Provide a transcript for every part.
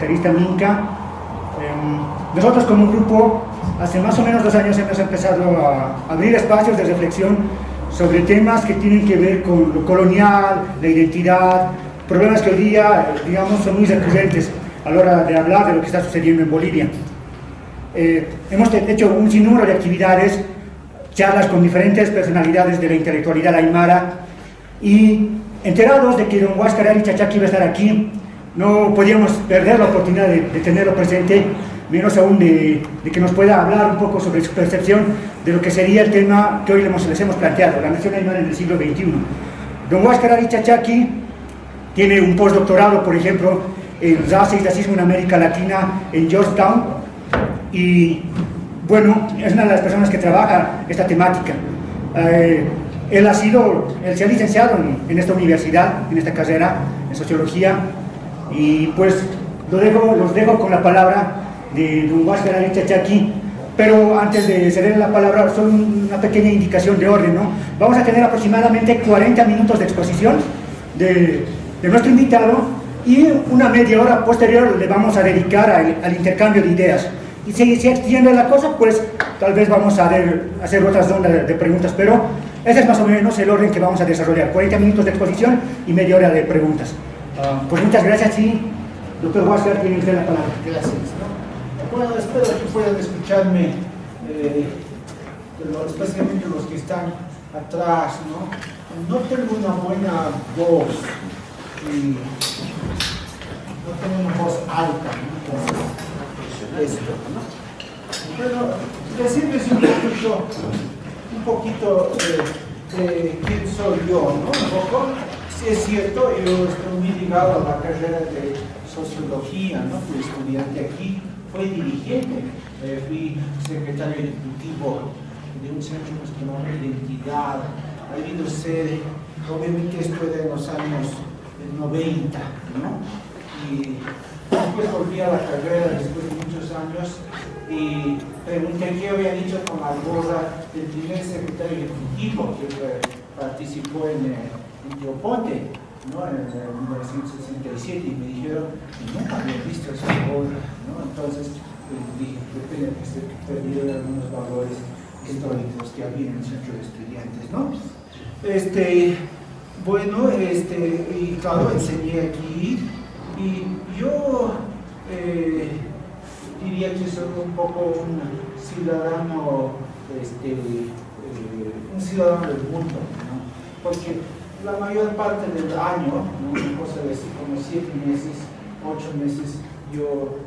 militarista Minca. Nosotros como grupo, hace más o menos 2 años hemos empezado a abrir espacios de reflexión sobre temas que tienen que ver con lo colonial, la identidad, problemas que hoy día, digamos, son muy recurrentes a la hora de hablar de lo que está sucediendo en Bolivia. Hemos hecho un sinnúmero de actividades, charlas con diferentes personalidades de la intelectualidad aymara, y enterados de que don Huáscar Ari Chachaki iba a estar aquí, no podíamos perder la oportunidad de tenerlo presente, menos aún de que nos pueda hablar un poco sobre su percepción de lo que sería el tema que hoy les hemos planteado, la nación aymara en el siglo XXI. Don Huáscar Ari Chachaki tiene un postdoctorado, por ejemplo, en raza y racismo en América Latina en Georgetown, y bueno, es una de las personas que trabaja esta temática. Él se ha licenciado en esta universidad, en esta carrera, en sociología, y pues los dejo con la palabra de don Huáscar Ari Chachaki. Pero antes de ceder la palabra, solo una pequeña indicación de orden, ¿no? Vamos a tener aproximadamente 40 minutos de exposición de nuestro invitado, y una media hora posterior le vamos a dedicar al intercambio de ideas. Y si se extiende la cosa, pues tal vez vamos a hacer otras rondas de preguntas, pero ese es más o menos el orden que vamos a desarrollar: 40 minutos de exposición y media hora de preguntas. Pues muchas gracias, y doctor Huáscar, tiene usted la palabra. Gracias. Bueno, espero que puedan escucharme, especialmente los que están atrás, ¿no? No tengo una buena voz, y no tengo una voz alta, ¿no? Entonces, esto, ¿no? Bueno, decirles un poquito de quién soy yo, ¿no? Un poco. Sí, es cierto, yo estoy muy ligado a la carrera de sociología, ¿no? Fui estudiante aquí, fui dirigente, fui secretario ejecutivo de un centro que se llama Identidad. Ha habido sede, obviamente esto era en los años 90, ¿no? Y después volví a la carrera después de muchos años y pregunté qué habían hecho con la gorra del primer secretario ejecutivo que participó en Teoponte, ¿no? En 1967, y me dijeron que nunca habían visto esa gorra, ¿no? Entonces dije, depende que se perdieron algunos valores históricos que había en el centro de estudiantes, ¿no? Bueno, y claro, enseñé aquí, y yo diría que soy un poco un ciudadano, un ciudadano del mundo, ¿no? Porque la mayor parte del año, ¿no? Una cosa de así como 7 meses, 8 meses, yo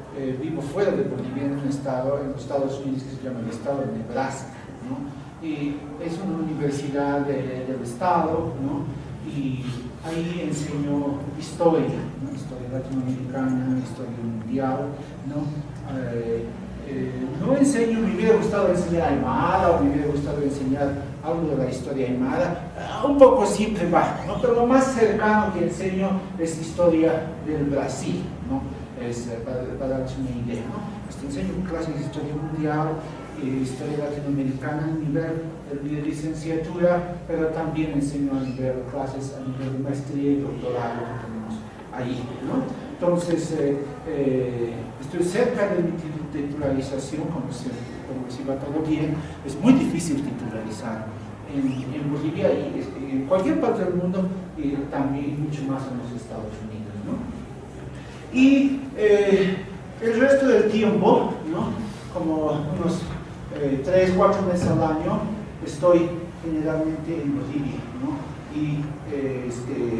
vivo fuera de Bolivia, en un estado, en los Estados Unidos, que se llama el estado de Nebraska, ¿no? Y es una universidad del estado, ¿no? Y ahí enseño historia, ¿no? Historia latinoamericana, historia mundial, ¿no? No enseño, me hubiera gustado enseñar aymara, o me hubiera gustado enseñar algo de la historia aymara, un poco siempre va, ¿no? Pero lo más cercano que enseño es historia del Brasil, ¿no? Es para darles una idea, ¿no? Enseño clases de historia mundial, historia latinoamericana a nivel de licenciatura, pero también enseño clases a nivel de maestría y doctorado que tenemos ahí, ¿no? Entonces, estoy cerca de mi titularización, como si va todo bien. Es muy difícil titularizar en Bolivia y en cualquier parte del mundo, y también mucho más en los Estados Unidos, ¿no? Y el resto del tiempo, ¿no? Como unos 3-4 meses al año, estoy generalmente en Bolivia, ¿no? Y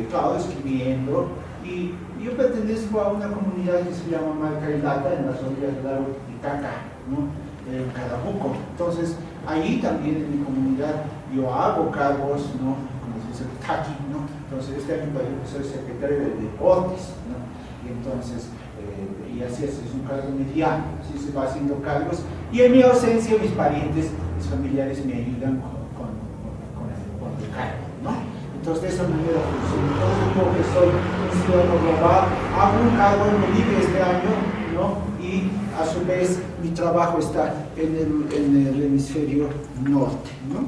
claro, escribiendo. Y yo pertenezco a una comunidad que se llama Marcailata, en las orillas del lago Titicaca, ¿no? En Carabuco. Entonces, ahí también en mi comunidad yo hago cargos, ¿no? Como se dice, taqui, ¿no? Entonces, este año soy secretario de deportes, ¿no? Y entonces, y así es un cargo mediano, así se va haciendo cargos. Y en mi ausencia, mis parientes, mis familiares me ayudan con el cargo, ¿no? Entonces, de esa manera funciona. Entonces, digo que soy un ciudadano global, hago un cargo en Bolivia este año, ¿no? Y a su vez mi trabajo está en el hemisferio norte, ¿no?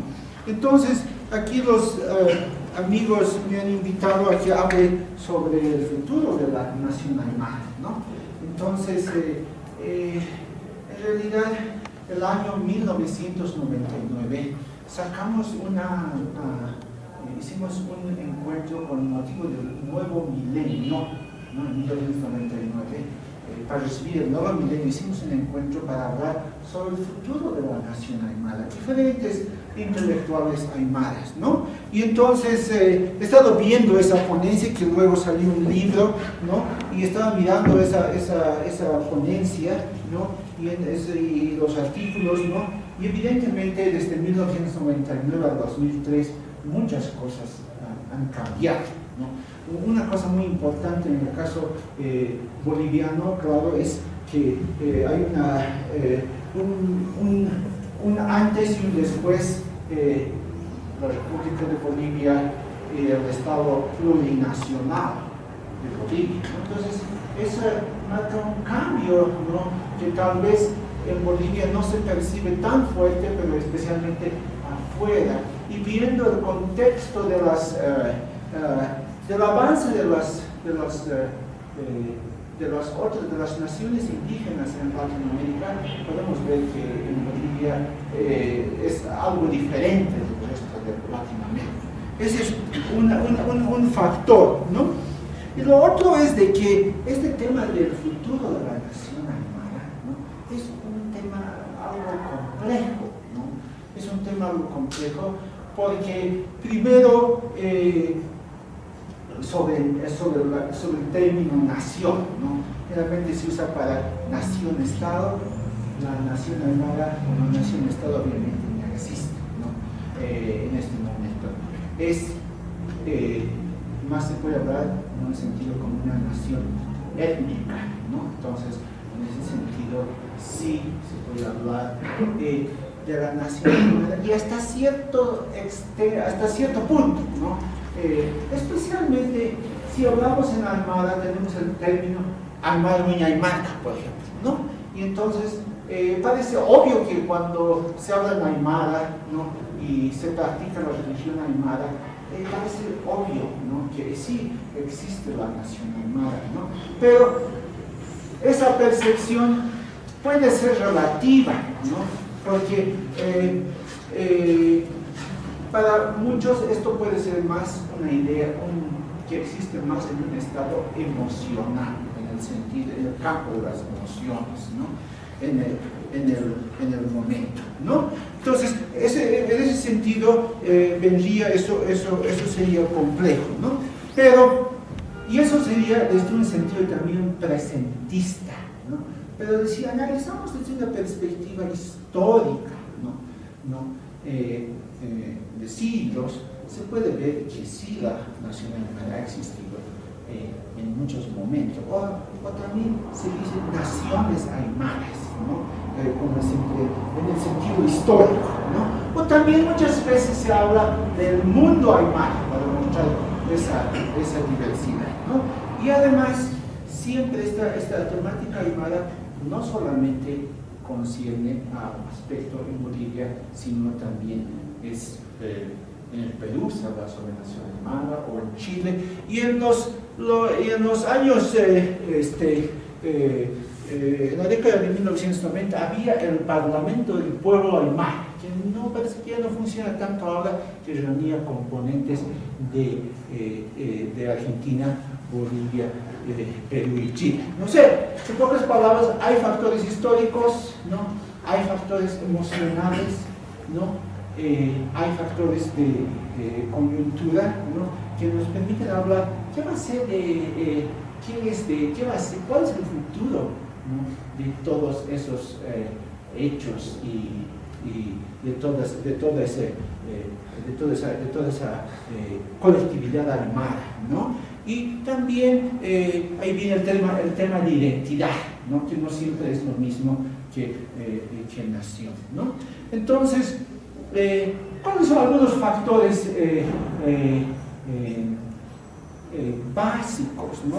Entonces, aquí los amigos me han invitado a que hable sobre el futuro de la nación aymara, ¿no? Entonces, en realidad, el año 1999 sacamos hicimos un encuentro con motivo del nuevo milenio, ¿no? En 1999, para recibir el nuevo milenio hicimos un encuentro para hablar sobre el futuro de la nación aymara, diferentes intelectuales aymaras, ¿no? Y entonces he estado viendo esa ponencia, que luego salió un libro, ¿no? Y estaba mirando esa ponencia, ¿no? Y los artículos, ¿no? Y evidentemente desde 1999 al 2003 muchas cosas han cambiado, ¿no? Una cosa muy importante en el caso boliviano, claro, es que hay un antes y un después la República de Bolivia y el Estado plurinacional de Bolivia. Entonces, eso marca un cambio, ¿no? Que tal vez en Bolivia no se percibe tan fuerte, pero especialmente afuera. Y viendo el contexto de del avance de las naciones indígenas en Latinoamérica, podemos ver que en Bolivia es algo diferente del resto de Latinoamérica. Ese es un factor, ¿no? Y lo otro es de que este tema del futuro de la nación aymara, ¿no? Es un tema algo complejo, ¿no? Es un tema algo complejo porque primero sobre el término nación, ¿no? Generalmente se usa para nación-estado. La nación aymara o la nación-estado obviamente ya existe, ¿no? En este momento. Más se puede hablar en un sentido como una nación étnica, ¿no? Entonces, en ese sentido, sí se puede hablar de la nación aymara y hasta cierto punto, ¿no? Especialmente si hablamos en aymara, tenemos el término aymara aymara, por ejemplo, ¿no? Y entonces parece obvio que cuando se habla en aymara, ¿no? Y se practica la religión aymara, parece obvio, ¿no? Que sí existe la nación aymara, ¿no? Pero esa percepción puede ser relativa, ¿no? Porque para muchos esto puede ser más una idea que existe más en un estado emocional, en el campo de las emociones, ¿no? En el momento, ¿no? Entonces, en ese sentido vendría eso sería complejo, ¿no? Y eso sería desde un sentido también presentista, ¿no? Pero si analizamos desde una perspectiva histórica, ¿no? De siglos, se puede ver que sí la nación aymara ha existido en muchos momentos, o también se dice naciones aymaras, ¿no? Como siempre, en el sentido histórico, ¿no? O también muchas veces se habla del mundo aymara para mostrar esa diversidad, ¿no? Y además, siempre esta temática aymara no solamente concierne a un aspecto en Bolivia, sino también es en el Perú se habla sobre nación aymara, o en Chile, y en los años en la década de 1990 había el Parlamento del Pueblo Aymara, que no parece que ya no funciona tanto ahora, que reunía componentes de Argentina, Bolivia, Perú y Chile. No sé, en pocas palabras, hay factores históricos, ¿no? Hay factores emocionales, ¿no? Hay factores de coyuntura, ¿no? Que nos permiten hablar qué va a ser cuál es el futuro, ¿no? De todos esos hechos y de toda esa colectividad aymara, ¿no? Y también ahí viene el tema de identidad, ¿no? Que no siempre es lo mismo que nación, ¿no? Entonces, ¿cuáles son algunos factores básicos, ¿no?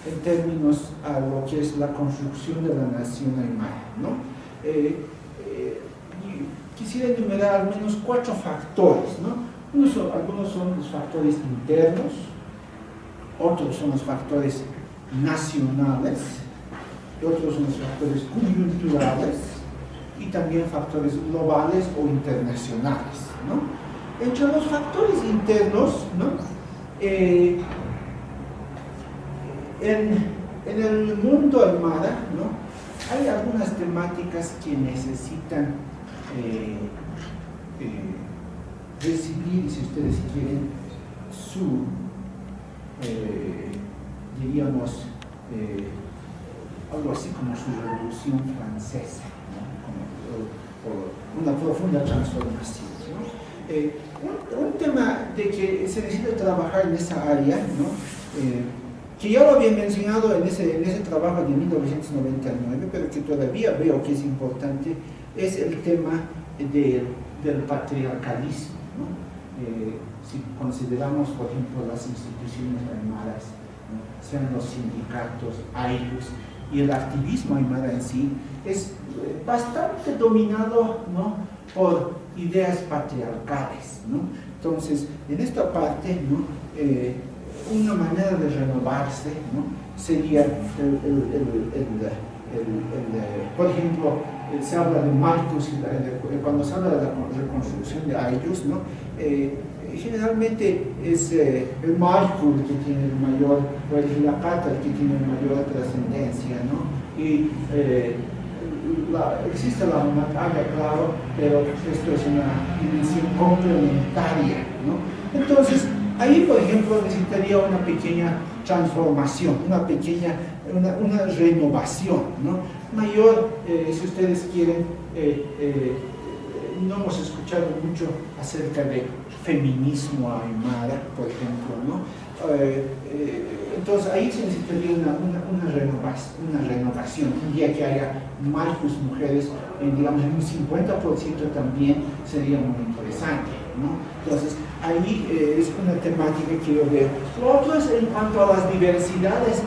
En términos a lo que es la construcción de la nación aymara, ¿no? Quisiera enumerar al menos 4 factores, ¿no? Algunos son los factores internos, otros son los factores nacionales, otros son los factores coyunturales y también factores globales o internacionales, ¿no? Entre los factores internos, ¿no? En el mundo Aymara, ¿no? Hay algunas temáticas que necesitan recibir, si ustedes quieren, su, diríamos, algo así como su revolución francesa, ¿no? o una profunda transformación, ¿no? Un tema de que se necesita trabajar en esa área, ¿no? Que ya lo había mencionado en ese trabajo de 1999, pero que todavía veo que es importante, es el tema del patriarcalismo, ¿no? Si consideramos, por ejemplo, las instituciones aymaras, ¿no? Sean los sindicatos, AILUS, y el activismo aymara en sí, es bastante dominado, ¿no? Por ideas patriarcales, ¿no? Entonces, en esta parte, ¿no? Una manera de renovarse, ¿no? Sería por ejemplo, se habla de Marcus, cuando se habla de la reconstrucción de Ayllus, ¿no? Generalmente es el Marcus el que tiene el mayor, o el Hilakata el que tiene mayor trascendencia, ¿no? Y existe la batalla, claro, pero esto es una dimensión complementaria, ¿no? Entonces, ahí, por ejemplo, necesitaría una pequeña transformación, una renovación, ¿no? Mayor, si ustedes quieren, no hemos escuchado mucho acerca de feminismo aymara, por ejemplo, ¿no? Entonces ahí se necesitaría una renovación, un día que haya más mujeres, digamos en un 50% también sería muy interesante, ¿no? Entonces ahí es una temática que yo veo. Lo otro es en cuanto a las diversidades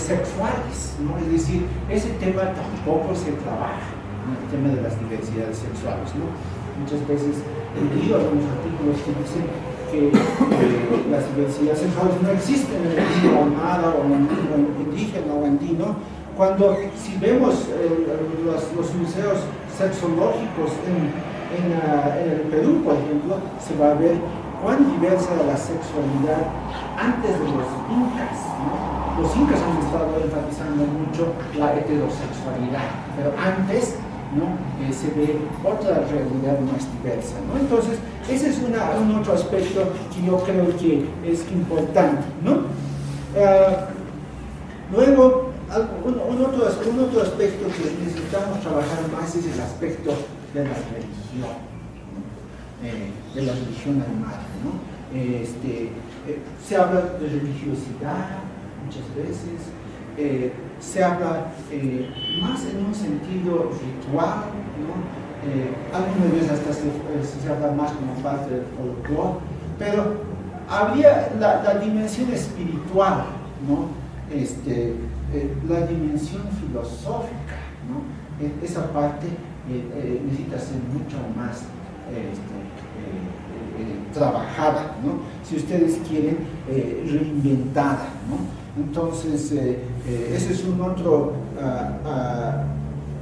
sexuales, ¿no? Es decir, ese tema tampoco se trabaja, ¿no? El tema de las diversidades sexuales, ¿no? Muchas veces he leído algunos artículos que dicen que las diversidades sexuales no existen en el mundo aymara o en el mundo indígena o andino, cuando si vemos los museos sexológicos en el Perú, por ejemplo, se va a ver cuán diversa era la sexualidad antes de los incas, ¿no? Los incas han estado enfatizando mucho la heterosexualidad, pero antes, ¿no? Se ve otra realidad más diversa, ¿no? Entonces, ese es un otro aspecto que yo creo que es importante, ¿no? Luego, un otro aspecto que necesitamos trabajar más es el aspecto de la religión, ¿no? De la religión aymara, ¿no? Se habla de religiosidad muchas veces, se habla más en un sentido ritual, ¿no? Algunas veces hasta se habla más como parte del folclore, pero habría la dimensión espiritual, ¿no? La dimensión filosófica, ¿no? Esa parte necesita ser mucho más trabajada, ¿no? Si ustedes quieren, reinventada, ¿no? Entonces, ese es un otro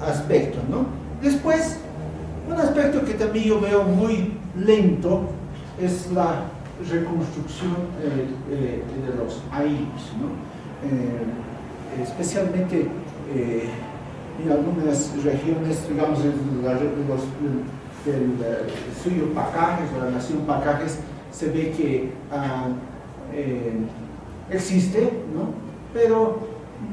aspecto, ¿no? Después, un aspecto que también yo veo muy lento es la reconstrucción de los AILUS, ¿no? Especialmente en algunas regiones, digamos, del suyo Pacajes o la nación Pacajes, se ve que existe, ¿no? Pero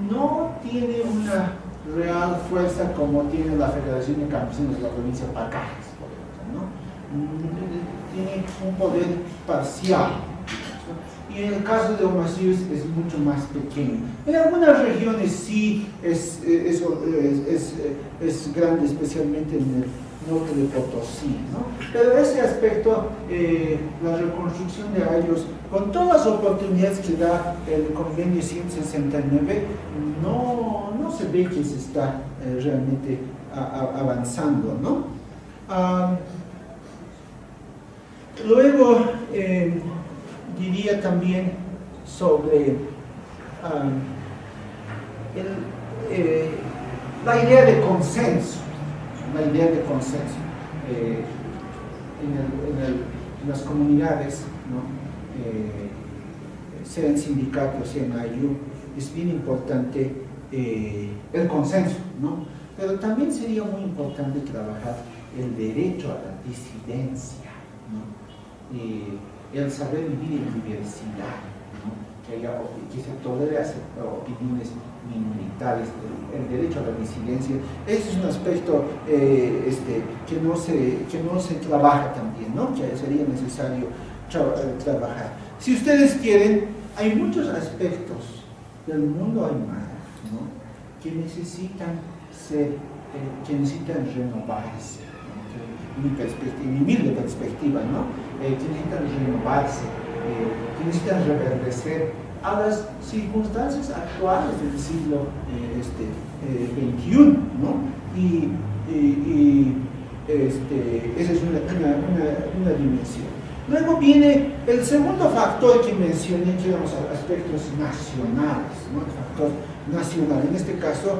no tiene una real fuerza como tiene la Federación de Campesinos de la provincia de Pacajes, por ejemplo, ¿no? Tiene un poder parcial, ¿no? Y en el caso de Omasius es mucho más pequeño. En algunas regiones sí es grande, especialmente en el norte de Potosí, ¿no? Pero ese aspecto, la reconstrucción de Ayllus, con todas las oportunidades que da el convenio 169, no se ve que se está realmente avanzando, ¿no? Luego, diría también sobre la idea de consenso, en las comunidades, ¿no? Sea en sindicatos, sea en AYU, es bien importante el consenso, ¿no? Pero también sería muy importante trabajar el derecho a la disidencia, ¿no? El saber vivir en diversidad, ¿no? Que se tolere opiniones minoritarias, el derecho a la disidencia. Ese es un aspecto que no se trabaja también, ¿no? Que sería necesario trabajar. Si ustedes quieren, hay muchos aspectos del mundo aymara, ¿no? Que necesitan renovarse, ¿no? Mi humilde perspectiva, ¿no? Que necesitan renovarse, que necesitan reverdecer a las circunstancias actuales del siglo XXI, ¿no? Esa es una dimensión. Luego viene el segundo factor que mencioné, que eran los aspectos nacionales, ¿no? El factor nacional, en este caso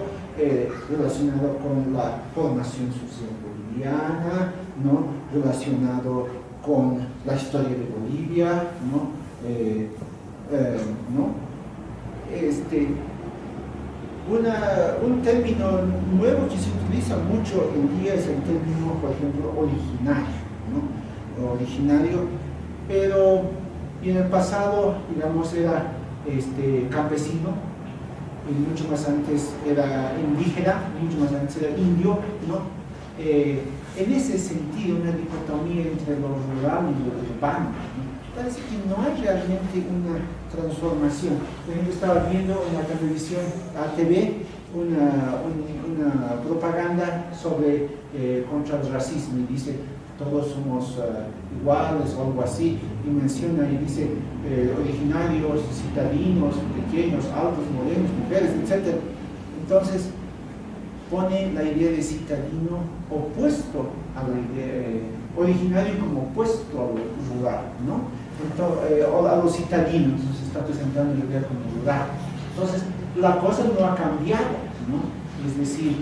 relacionado con la formación social boliviana, ¿no? Relacionado con la historia de Bolivia, ¿no? Un término nuevo que se utiliza mucho hoy en día es el término, por ejemplo, originario, ¿no? Originario, pero en el pasado, digamos, era campesino, y mucho más antes era indígena, mucho más antes era indio, ¿no? En ese sentido, una dicotomía entre lo rural y lo urbano, ¿no? Parece que no hay realmente una transformación. Por ejemplo, estaba viendo en la televisión ATV una propaganda contra el racismo y dice todos somos iguales o algo así, y menciona y dice originarios, citadinos, pequeños, altos, morenos, mujeres, etc. Entonces pone la idea de citadino opuesto a la idea originario como opuesto a lo rural, ¿no? Entonces, o a los citadinos, se está presentando la idea como rural. Entonces, la cosa no ha cambiado, ¿no? Es decir,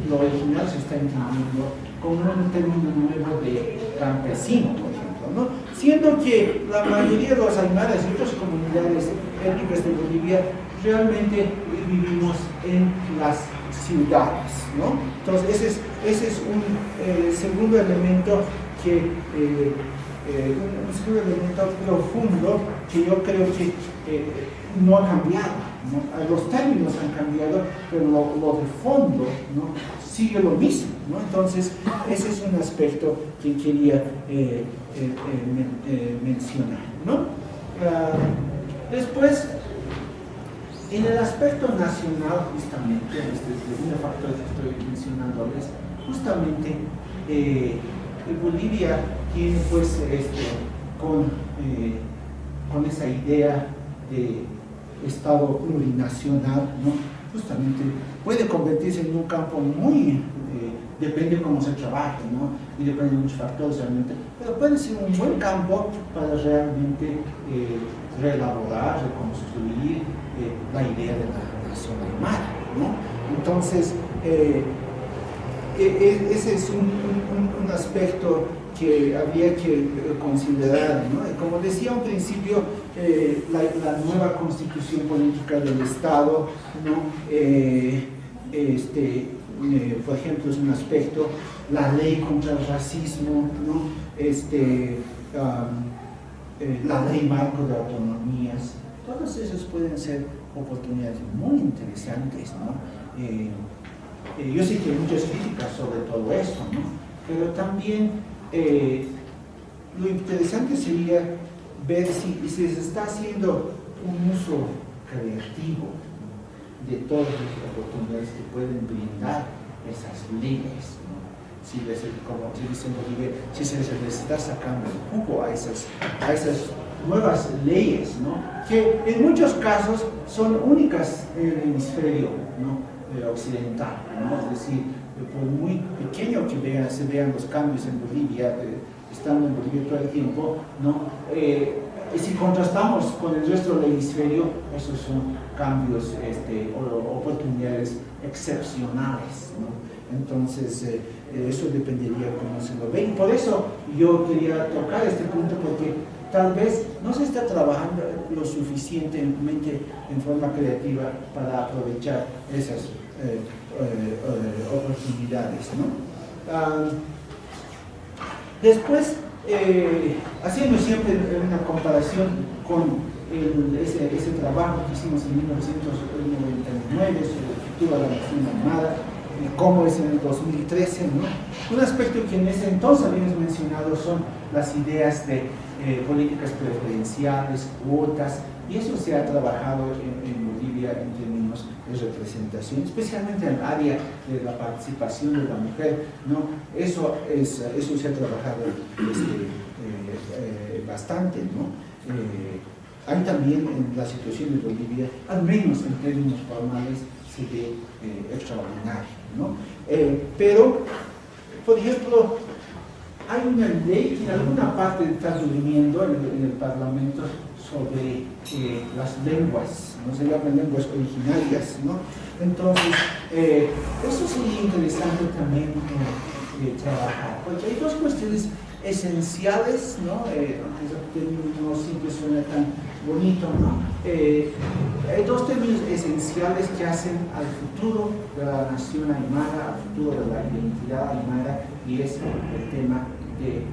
lo original se está entendiendo como un término nuevo de campesino, por ejemplo, ¿no? Siendo que la mayoría de los aymaras y otras comunidades étnicas de Bolivia realmente vivimos en las ciudades, ¿no? Entonces, ese es un segundo elemento un segundo elemento profundo que yo creo que no ha cambiado, ¿no? Los términos han cambiado, pero lo de fondo, ¿no? Sigue lo mismo, ¿no? Entonces, ese es un aspecto que quería mencionar, ¿no? Después, en el aspecto nacional, justamente, este es el segundo factor que estoy mencionándoles, justamente Bolivia tiene pues con esa idea de Estado plurinacional, ¿no? Justamente puede convertirse en un campo muy, depende cómo se trabaje, ¿no? Y depende de muchos factores realmente, pero puede ser un buen campo para realmente reelaborar, reconstruir la idea de la nación aymara, ¿no? Entonces, ese es un aspecto que habría que considerar, ¿no? Como decía al principio, la nueva constitución política del Estado, ¿no? Por ejemplo, es un aspecto, la ley contra el racismo, ¿no? La ley marco de autonomías, todas esas pueden ser oportunidades muy interesantes, ¿no? Yo sé que hay muchas críticas sobre todo eso, ¿no? Pero también lo interesante sería ver si se está haciendo un uso creativo, ¿no? De todas las oportunidades que pueden brindar esas leyes, ¿no? Como se dice en Bolivia, si se les está sacando el jugo a esas nuevas leyes, ¿no? Que en muchos casos son únicas en el hemisferio, ¿no? Occidental, ¿no? Es decir, por muy pequeño que se vean los cambios en Bolivia, estando en Bolivia todo el tiempo, ¿no? Y si contrastamos con el resto del hemisferio, esos son cambios o oportunidades familiares excepcionales, ¿no? Entonces, eso dependería cómo se lo ve. Y por eso yo quería tocar este punto, porque tal vez no se está trabajando lo suficientemente en forma creativa para aprovechar esas oportunidades, ¿no? Después, haciendo siempre una comparación con ese trabajo que hicimos en 1999 sobre el futuro de la nación armada, cómo es en el 2013, ¿no? Un aspecto que en ese entonces habíamos mencionado son las ideas de políticas preferenciales, cuotas, y eso se ha trabajado en Bolivia en términos de representación, especialmente en el área de la participación de la mujer, ¿no? Eso se ha trabajado bastante, ¿no? Hay también en la situación de Bolivia, al menos en términos formales, se ve extraordinario, ¿no? Pero, por ejemplo, hay una ley que en alguna parte está durmiendo en el Parlamento sobre las lenguas, ¿no? Se llaman lenguas originarias, ¿no? Entonces, eso sería interesante también trabajar, porque hay dos cuestiones esenciales, ¿no? Aunque ese término no siempre suena tan bonito, ¿no? Hay dos términos esenciales que hacen al futuro de la nación aymara, al futuro de la identidad aymara, y es el tema del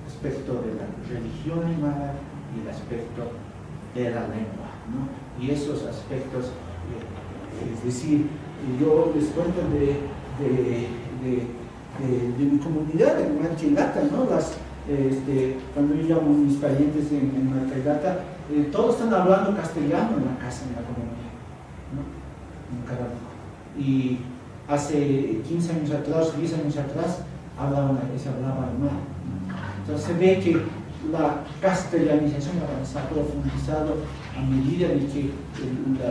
aspecto de la religión aymara y el aspecto de la lengua, ¿no? Y esos aspectos, es decir, yo les cuento de mi comunidad en Marcailata, ¿no? Cuando yo llamo a mis parientes en Marcailata, todos están hablando castellano en la casa, en la comunidad, ¿no? En Carabobo. Y hace 15 años atrás, 10 años atrás, se hablaba alemán. Entonces se ve que la castellanización se ha profundizado a medida de que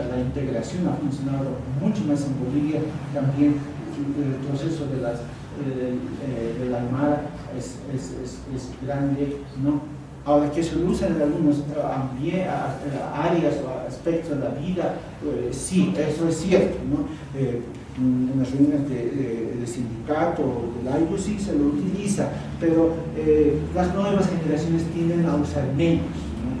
la integración ha funcionado mucho más en Bolivia. También el proceso de la aymara es grande, ¿no? Ahora que se lo usan en algunos áreas o aspectos de la vida, sí, eso es cierto, ¿no? En las reuniones de sindicato o del algo sí se lo utiliza, pero las nuevas generaciones tienden a usar menos, ¿no?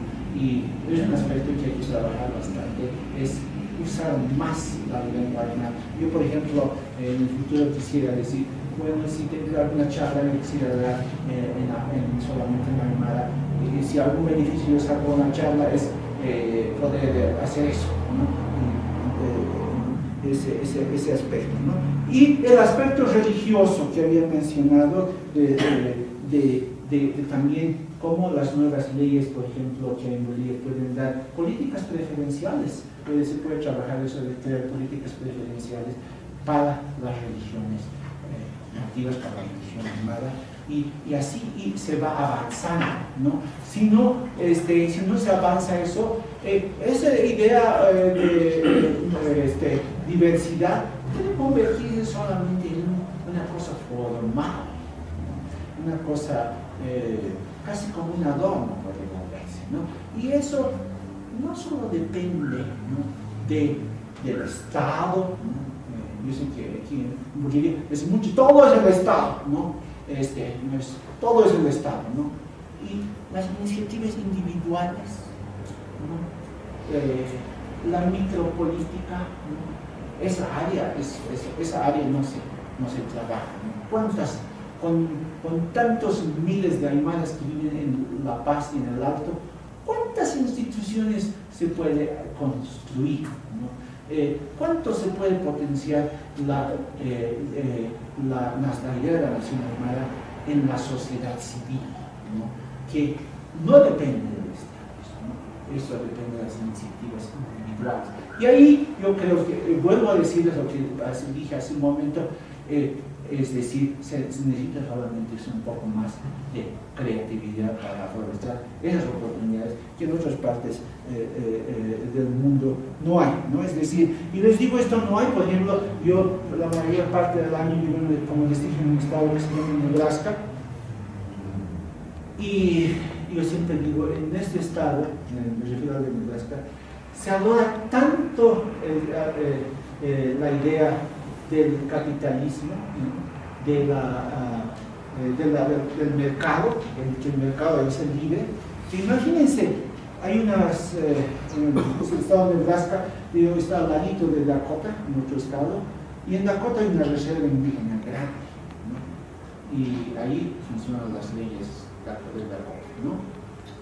Y es un aspecto que hay que trabajar bastante, es usar más la lengua aymara. Yo, por ejemplo, en el futuro quisiera decir, bueno, si tengo alguna charla que quisiera dar solamente en aymara, y si algún beneficio yo saco una charla es poder hacer eso, ¿no? Ese aspecto, ¿no? Y el aspecto religioso que había mencionado, también cómo las nuevas leyes, por ejemplo, que en Bolivia pueden dar políticas preferenciales, se puede trabajar eso de crear políticas preferenciales para las religiones nativas, para la religión aymara, y así se va avanzando, ¿no? Si no se avanza eso, esa idea de diversidad puede convertirse solamente en una cosa formal, ¿no? Una cosa casi como un adorno puede volverse, ¿no? Y eso no solo depende, ¿no? del Estado, ¿no? Yo sé que aquí en Bolivia es mucho, todo es el Estado, ¿no? Todo es el Estado, ¿no? Y las iniciativas individuales, ¿no? La micropolítica, ¿no? Esa área no se trabaja, ¿no? Con tantos miles de aymaras que viven en La Paz y en el Alto, ¿cuántas instituciones se puede construir, ¿no? ¿Cuánto se puede potenciar la nacionalidad de la nación aymara en la sociedad civil, ¿no? Que no depende del Estado, ¿no? Eso depende de las iniciativas individuales. Y ahí yo creo que, vuelvo a decirles lo que dije hace un momento, es decir, se necesita solamente un poco más de creatividad para aprovechar esas oportunidades que en otras partes del mundo no hay, ¿no? Es decir, y les digo esto no hay, por ejemplo, yo la mayor parte del año vivo, como les dije, en un estado que se llama Nebraska, y yo siempre digo, en este estado, me refiero al de Nebraska, se adora tanto la idea del capitalismo, ¿no? Del mercado, que el mercado es el libre, que imagínense, hay unas, en el estado de Nebraska, yo está al ladito de Dakota, en otro estado, y en Dakota hay una reserva indígena grande, ¿no? Y ahí funcionan las leyes de Dakota, ¿no?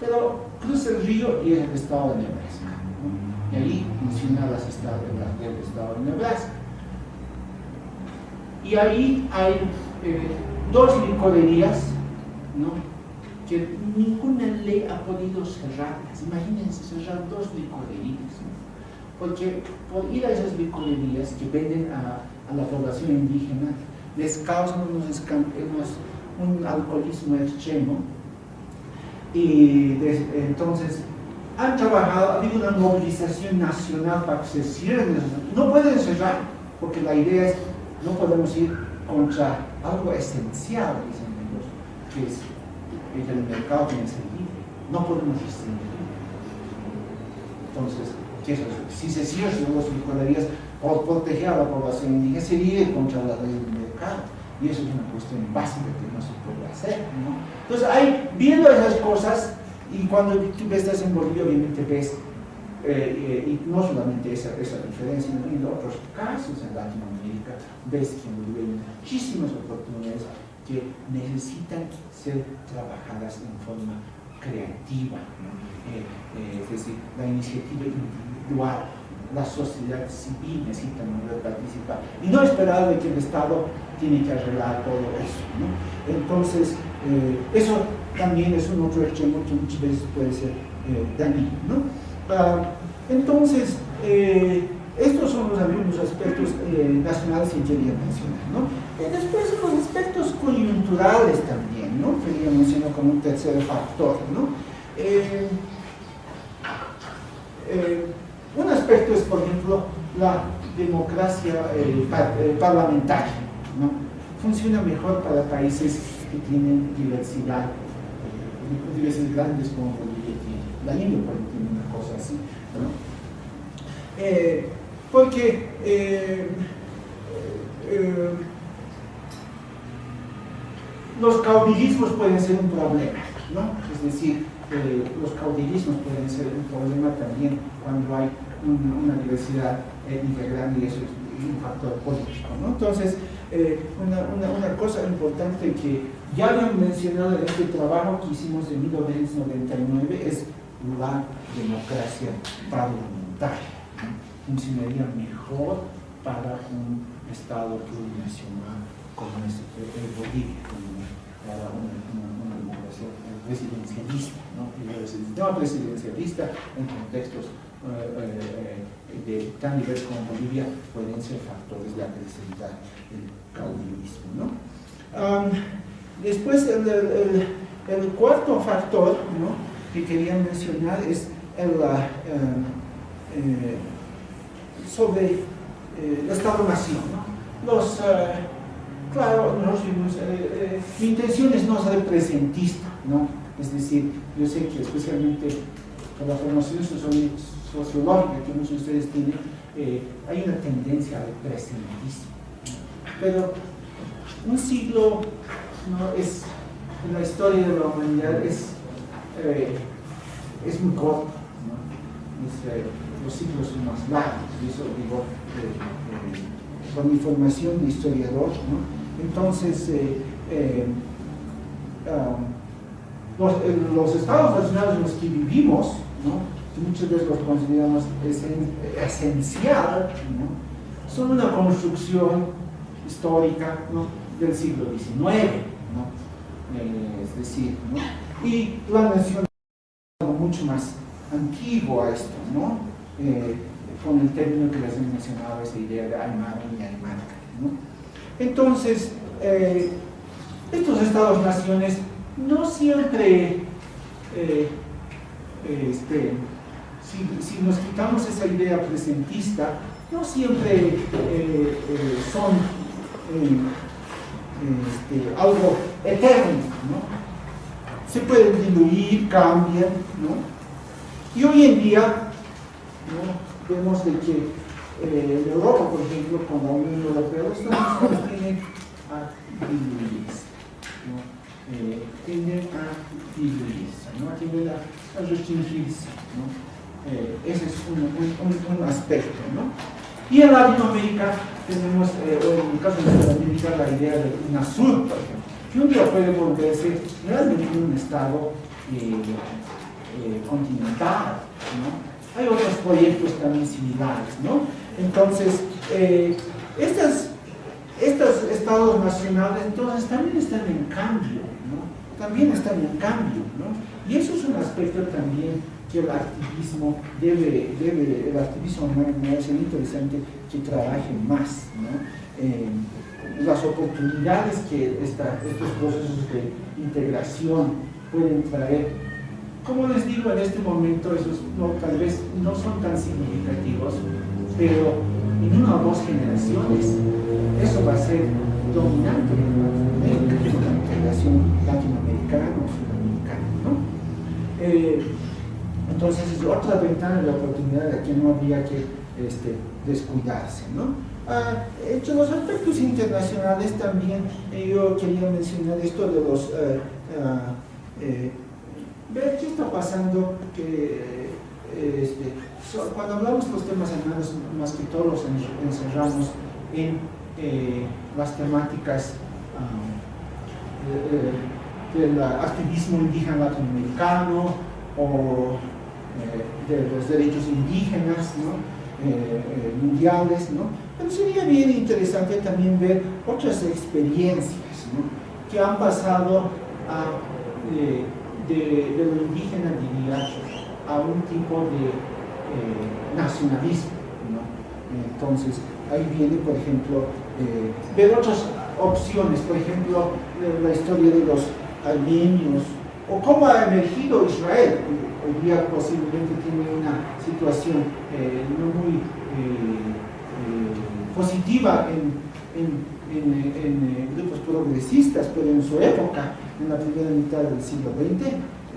Pero cruza el río y es el estado de Nebraska, ¿no? Y ahí funcionan las estados del estado de Nebraska. Y ahí hay dos licorerías, ¿no? Que ninguna ley ha podido cerrarlas. Imagínense cerrar dos licorerías, ¿no? Porque por ir a esas licorerías que venden a la población indígena, les causan un alcoholismo extremo. Y entonces han trabajado, ha habido una movilización nacional para que se cierren. No pueden cerrar, porque la idea es, no podemos ir contra algo esencial, dicen ellos, que es el mercado tiene que ser libre. No podemos restringir. Entonces, ¿qué es eso? Si se cierran las licorerías por proteger a la población indígena, se vive contra la ley del mercado. Y eso es una cuestión básica que no se puede hacer, ¿no? Entonces, viendo esas cosas, y cuando tú estás en Bolivia, obviamente ves, y no solamente esa diferencia, sino en otros casos en Latinoamérica, ves que en Bolivia hay muchísimas oportunidades que necesitan ser trabajadas en forma creativa, ¿no? Es decir, la iniciativa individual, la sociedad civil necesita participar, y no esperar de que el Estado tiene que arreglar todo eso, ¿no? Entonces, eso también es un otro extremo que muchas veces puede ser dañino, ¿no? Entonces, estos son algunos aspectos nacionales que quería mencionar, ¿no? Después los aspectos coyunturales también, ¿no? Quería mencionar como un tercer factor, ¿no? Un aspecto es, por ejemplo, la democracia parlamentaria, ¿no? Funciona mejor para países que tienen diversidades grandes como Bolivia tiene. La India, por ejemplo, tiene una cosa así, ¿no? Porque los caudillismos pueden ser un problema, ¿no? Es decir, los caudillismos pueden ser un problema también cuando hay una diversidad étnica grande, y eso es un factor político, ¿no? Entonces, una cosa importante que ya habían mencionado en este trabajo que hicimos en 1999 es la democracia parlamentaria, ¿no? Funcionaría mejor para un Estado plurinacional como es Bolivia, para una democracia presidencialista, ¿no? Y el sistema presidencialista en contextos tan diversos como Bolivia pueden ser factores de agresividad del caudillismo, ¿no? Después el cuarto factor, ¿no?, que quería mencionar es sobre el Estado-Nación, ¿no? Claro, mi intención es no ser presentista, ¿no? Es decir, yo sé que especialmente por la formación sociológica que muchos de ustedes tienen, hay una tendencia al presentismo, pero un siglo, ¿no?, en la historia de la humanidad es muy corto, ¿no? Los siglos son más largos, y eso digo con mi formación de historiador, ¿no? Entonces, los estados nacionales en los que vivimos, ¿no?, que muchas veces los consideramos esencial, ¿no?, son una construcción histórica, ¿no?, del siglo XIX, ¿no? Es decir, ¿no?, y la nación es mucho más antiguo a esto, ¿no? Con el término que les he mencionado, esa idea de Aymara y Aymarca, ¿no? Entonces, estos estados-naciones no siempre, si nos quitamos esa idea presentista, no siempre son algo eterno, ¿no? Se pueden diluir, cambian, ¿no? Y hoy en día ¿no? Vemos de que en Europa, por ejemplo, con la Unión Europea, los estados tienen a diluirse, ¿no? Tienden a diluirse, ¿no? Tienden a restringirse, ¿no? Ese es un aspecto, ¿no? Y en Latinoamérica tenemos, o en el caso de Latinoamérica, la idea de UNASUR, por ejemplo, que un día puede volverse realmente un estado continental, ¿no? Hay otros proyectos también similares, ¿no? Entonces, estos estados nacionales entonces también están en cambio, ¿no? También están en cambio, ¿no? Y eso es un aspecto también que el activismo el activismo me parece interesante que trabaje más, ¿no? Las oportunidades que estos procesos de integración pueden traer. Como les digo, en este momento esos tal vez no son tan significativos, pero en 1 o 2 generaciones eso va a ser dominante en la integración latinoamericana o sudamericana, ¿no? Entonces es otra ventana de oportunidad de la que no habría que descuidarse, ¿no? Entre los aspectos internacionales también yo quería mencionar esto de los ver qué está pasando que cuando hablamos de los temas hermanos, más que todo los encerramos en las temáticas del activismo indígena latinoamericano o de los derechos indígenas, ¿no? Mundiales, ¿no? Pero sería bien interesante también ver otras experiencias, ¿no? Que han pasado de lo indígena, diría, a un tipo de nacionalismo, ¿no? Entonces, ahí viene, por ejemplo, ver otras opciones, por ejemplo, la historia de los armenios, o cómo ha emergido Israel. Hoy día posiblemente tiene una situación no muy positiva en grupos progresistas, pero en su época, en la primera mitad del siglo XX,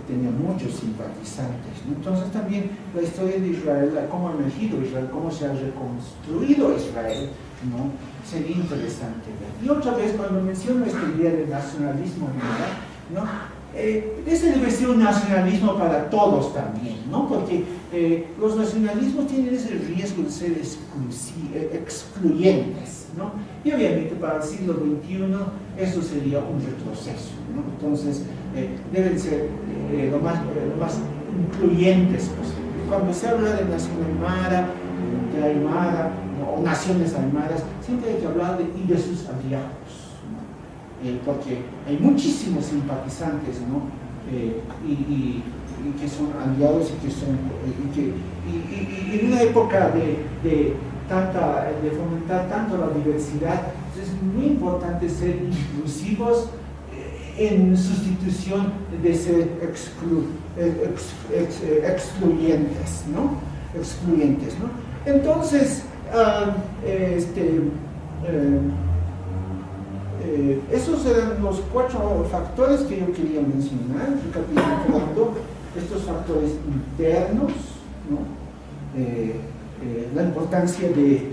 tenía muchos simpatizantes, ¿no? Entonces también la historia de Israel, cómo ha emergido Israel, cómo se ha reconstruido Israel, ¿no? Sería interesante ver. Y otra vez, cuando menciono esta idea del nacionalismo, ¿no? Ese debe ser un nacionalismo para todos también, ¿no? Porque los nacionalismos tienen ese riesgo de ser excluyentes, ¿no? Y obviamente para el siglo XXI eso sería un retroceso, ¿no? Entonces deben ser lo más incluyentes posible. Cuando se habla de nación aymara, de Aymara, ¿no? O naciones aymaras, siempre hay que hablar y de sus aliados, porque hay muchísimos simpatizantes, ¿no? Y que son aliados y en una época de fomentar tanto la diversidad, es muy importante ser inclusivos en sustitución de ser excluyentes, ¿no? Entonces, esos eran los 4 factores que yo quería mencionar, recapitulando estos factores internos, ¿no? La importancia de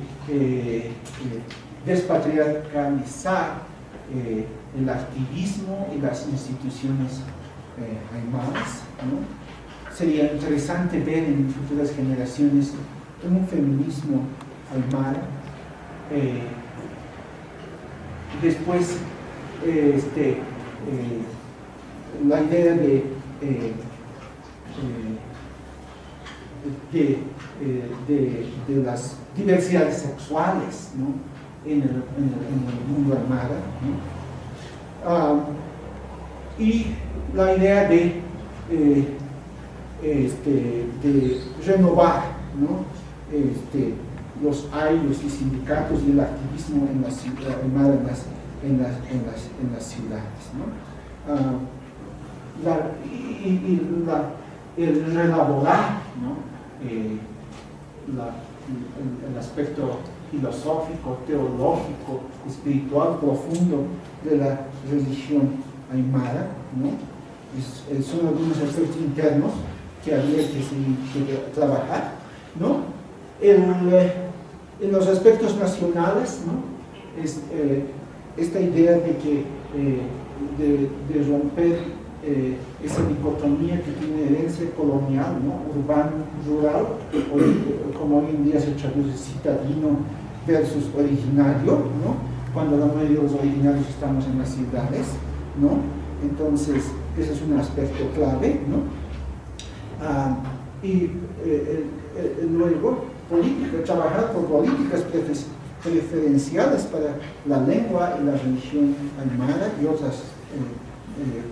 despatriarcalizar el activismo y las instituciones aymaras, ¿no? Sería interesante ver en futuras generaciones un feminismo aymara. Después, la idea de las diversidades sexuales, ¿no? en el mundo aymara, ¿no? Y la idea de renovar, ¿no? Los ayllus y sindicatos y el activismo en la ciudad, en las ciudades, ¿no? El relaborar, ¿no? El aspecto filosófico, teológico, espiritual profundo de la religión aymara, ¿no? Son algunos aspectos internos que habría que trabajar. ¿no? En los aspectos nacionales, ¿no? Esta idea de que de romper esa dicotomía que tiene herencia colonial, ¿no? Urbano-rural, como hoy en día se traduce citadino versus originario, ¿no? Cuando la mayoría de los originarios estamos en las ciudades, ¿no? Entonces, ese es un aspecto clave, ¿no? Luego, trabajar por políticas preferenciales para la lengua y la religión aymara y otras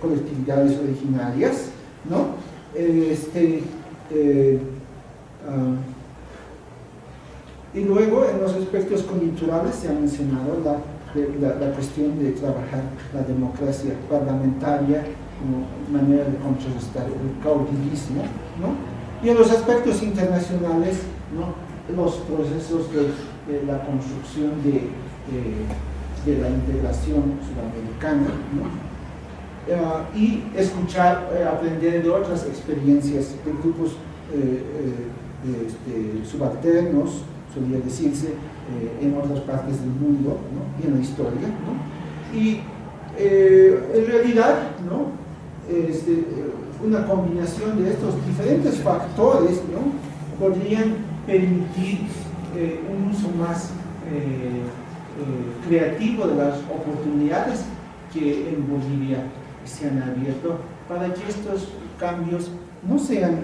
colectividades originarias, ¿no? Y luego, en los aspectos coyunturales, se ha mencionado la cuestión de trabajar la democracia parlamentaria como manera de contrarrestar el caudillismo, ¿no? Y en los aspectos internacionales, ¿no? Los procesos de la construcción de la integración sudamericana, ¿no? Y escuchar, aprender de otras experiencias de grupos subalternos, solía decirse, en otras partes del mundo, ¿no? Y en la historia, ¿no? Y en realidad, ¿no? Una combinación de estos diferentes factores, ¿no? Podrían permitir un uso más creativo de las oportunidades que en Bolivia se han abierto para que estos cambios no sean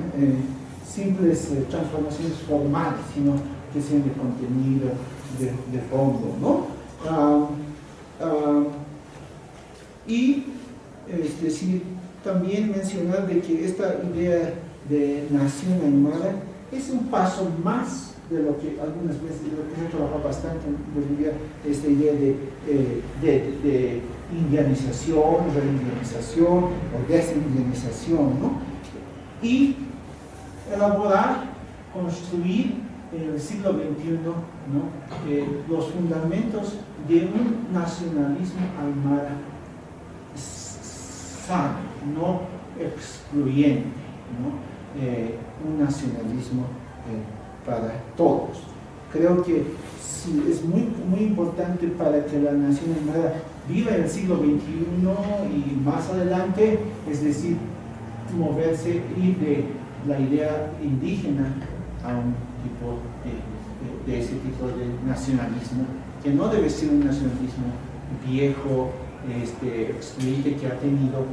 simples transformaciones formales, sino que sean de contenido, de fondo, ¿no? Y sí, también mencionar de que esta idea de nación aymara es un paso más de lo que algunas veces, de lo que se trabaja bastante en Bolivia, esta idea de indianización, reindianización o desindianización, ¿no? Y elaborar, construir en el siglo XXI, ¿no? Los fundamentos de un nacionalismo aymara sano, no excluyente, ¿no? Un nacionalismo para todos. Creo que sí, es muy importante para que la nación aymara viva en el siglo XXI y más adelante, es decir, moverse y de la idea indígena a un tipo de ese tipo de nacionalismo, que no debe ser un nacionalismo viejo, excluyente, que ha tenido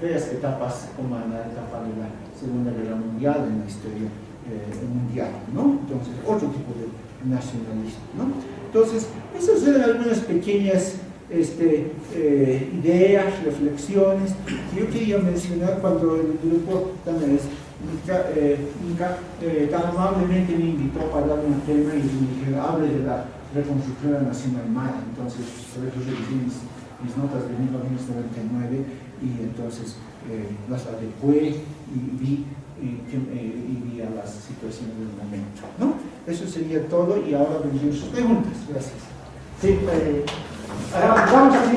varias etapas, como la etapa de la Segunda Guerra Mundial en la historia mundial, ¿no? Entonces, otro tipo de nacionalismo, ¿no? Entonces, esas eran algunas pequeñas ideas, reflexiones que yo quería mencionar cuando el grupo tan amablemente me invitó para dar un tema y me dijeron, hable de la reconstrucción de la nación aymara. Entonces, por eso revisé mis notas de 1999 y entonces las adecué y vi a las situaciones del momento, ¿no? Eso sería todo y ahora vendrán sus preguntas. Gracias. Sí, vamos así.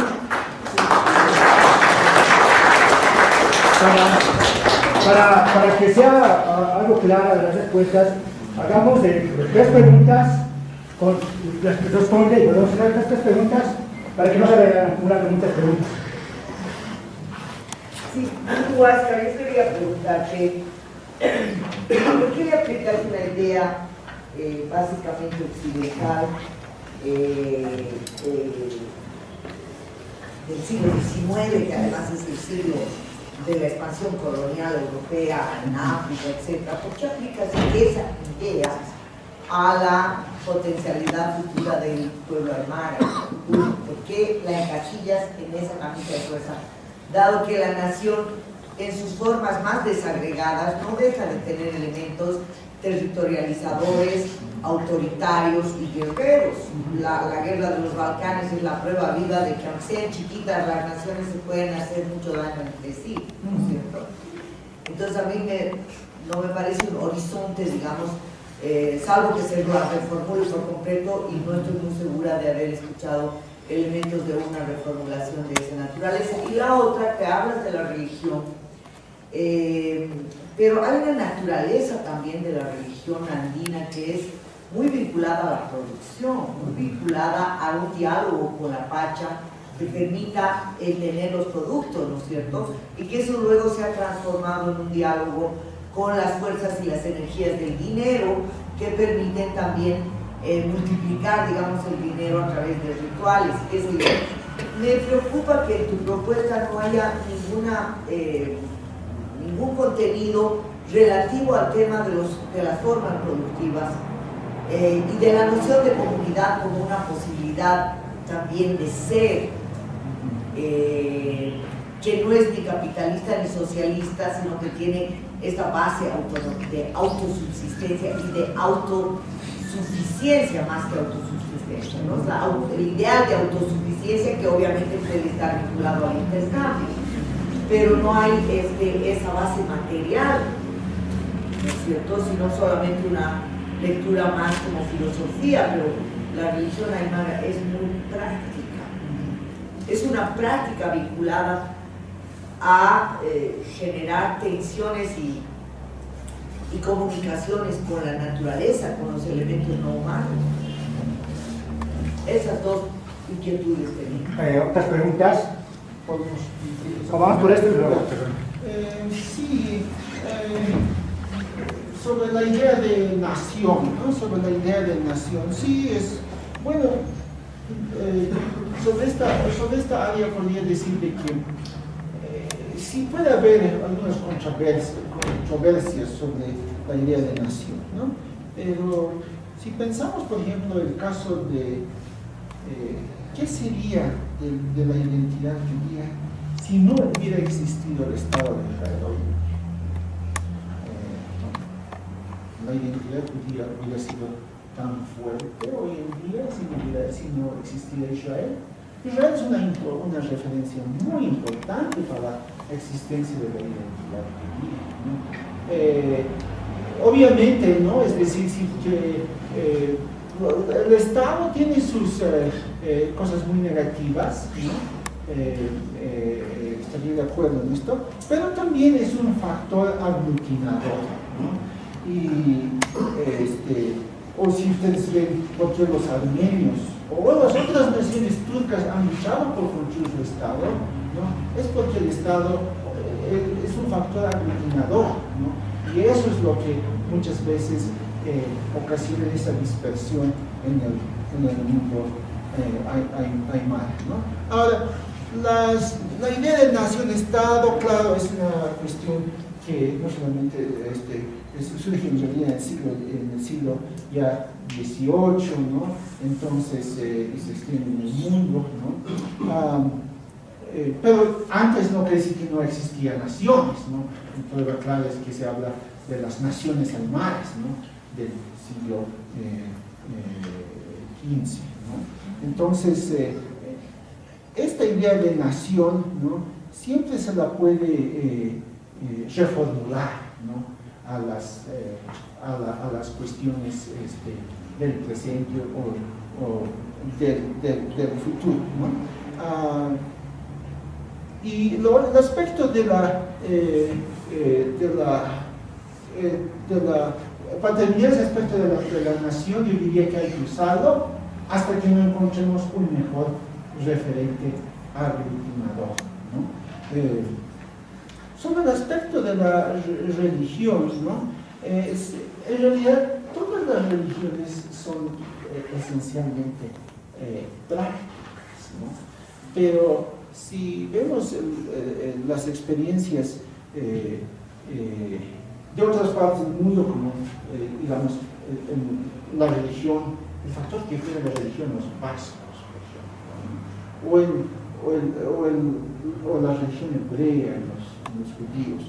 Para que sea algo clara de las respuestas, hagamos de 3 preguntas, las que responde y podemos hacer las 3 preguntas para que no se vea una pregunta. Sí, Huáscar, yo quería preguntarte, ¿por qué le aplicas una idea básicamente occidental del siglo XIX, que además es el siglo de la expansión colonial europea en África, etc.? ¿Por qué aplicas esa idea a la potencialidad futura del pueblo aymara? ¿Por qué la encasillas en esa camisa de fuerza? Dado que la nación, en sus formas más desagregadas, no deja de tener elementos territorializadores, autoritarios y guerreros. La guerra de los Balcanes es la prueba viva de que, aunque sean chiquitas, las naciones se pueden hacer mucho daño entre sí, ¿no es cierto? Entonces a mí no me parece un horizonte, digamos, salvo que se lo reformule por completo, y no estoy muy segura de haber escuchado elementos de una reformulación de esa naturaleza. Y la otra, que hablas de la religión, Pero hay una naturaleza también de la religión andina que es muy vinculada a la producción, muy vinculada a un diálogo con la Pacha que permita tener los productos, ¿no es cierto? Y que eso luego se ha transformado en un diálogo con las fuerzas y las energías del dinero que permiten también multiplicar, digamos, el dinero a través de rituales. Es decir, me preocupa que en tu propuesta no haya ningún contenido relativo al tema de las formas productivas y de la noción de comunidad como una posibilidad también de ser, que no es ni capitalista ni socialista, sino que tiene esta base de autosubsistencia y de autosuficiencia más que autosubsistencia, ¿no? El ideal de autosuficiencia que obviamente puede estar vinculado al intercambio, pero no hay esa base material, ¿no es cierto?, sino solamente una lectura más como filosofía, pero la religión aymara es muy práctica, es una práctica vinculada a generar tensiones y comunicaciones con la naturaleza, con los elementos no humanos. Esas dos inquietudes tenía. ¿Otras preguntas? Vamos por esto y luego. Sí, sobre la idea de nación, ¿no? Sobre la idea de nación, sí es, bueno, sobre esta área podría decir de que sí puede haber algunas controversias sobre la idea de nación, ¿no? Pero si pensamos, por ejemplo, el caso de ¿qué sería de la identidad judía si no hubiera existido el Estado de Israel? La identidad judía hubiera sido tan fuerte hoy en día si no existiera Israel. Israel es una referencia muy importante para la existencia de la identidad judía, ¿no? Obviamente, ¿no? Es decir, el Estado tiene sus cosas muy negativas, ¿no? Estaría de acuerdo en esto, pero también es un factor aglutinador, ¿no? O si ustedes ven porque los armenios o las otras naciones turcas han luchado por construir su Estado, ¿no? Es porque el Estado es un factor aglutinador, ¿no? Y eso es lo que muchas veces ocasiona esa dispersión en el mundo aymara, ¿no? Ahora, la idea del nación-estado, claro, es una cuestión que no solamente surge en realidad en el siglo ya XVIII, ¿no? Entonces se extiende en el mundo, ¿no? Pero antes no quiere decir que no existían naciones, ¿no? En prueba clara es que se habla de las naciones aymaras, ¿no? Del siglo XV, ¿no? Entonces esta idea de nación, ¿no? Siempre se la puede reformular, ¿no? A las cuestiones del presente o del futuro, ¿no? Y el aspecto de la para terminar ese aspecto de la nación, yo diría que hay que usarlo hasta que no encontremos un mejor referente aglutinador, ¿no? Sobre el aspecto de la religión, ¿no? En realidad todas las religiones son esencialmente prácticas, ¿no? Pero si vemos las experiencias de otras partes del mundo, como digamos la religión, el factor que tiene la religión, los básicos, por ejemplo, o la religión hebrea en los judíos,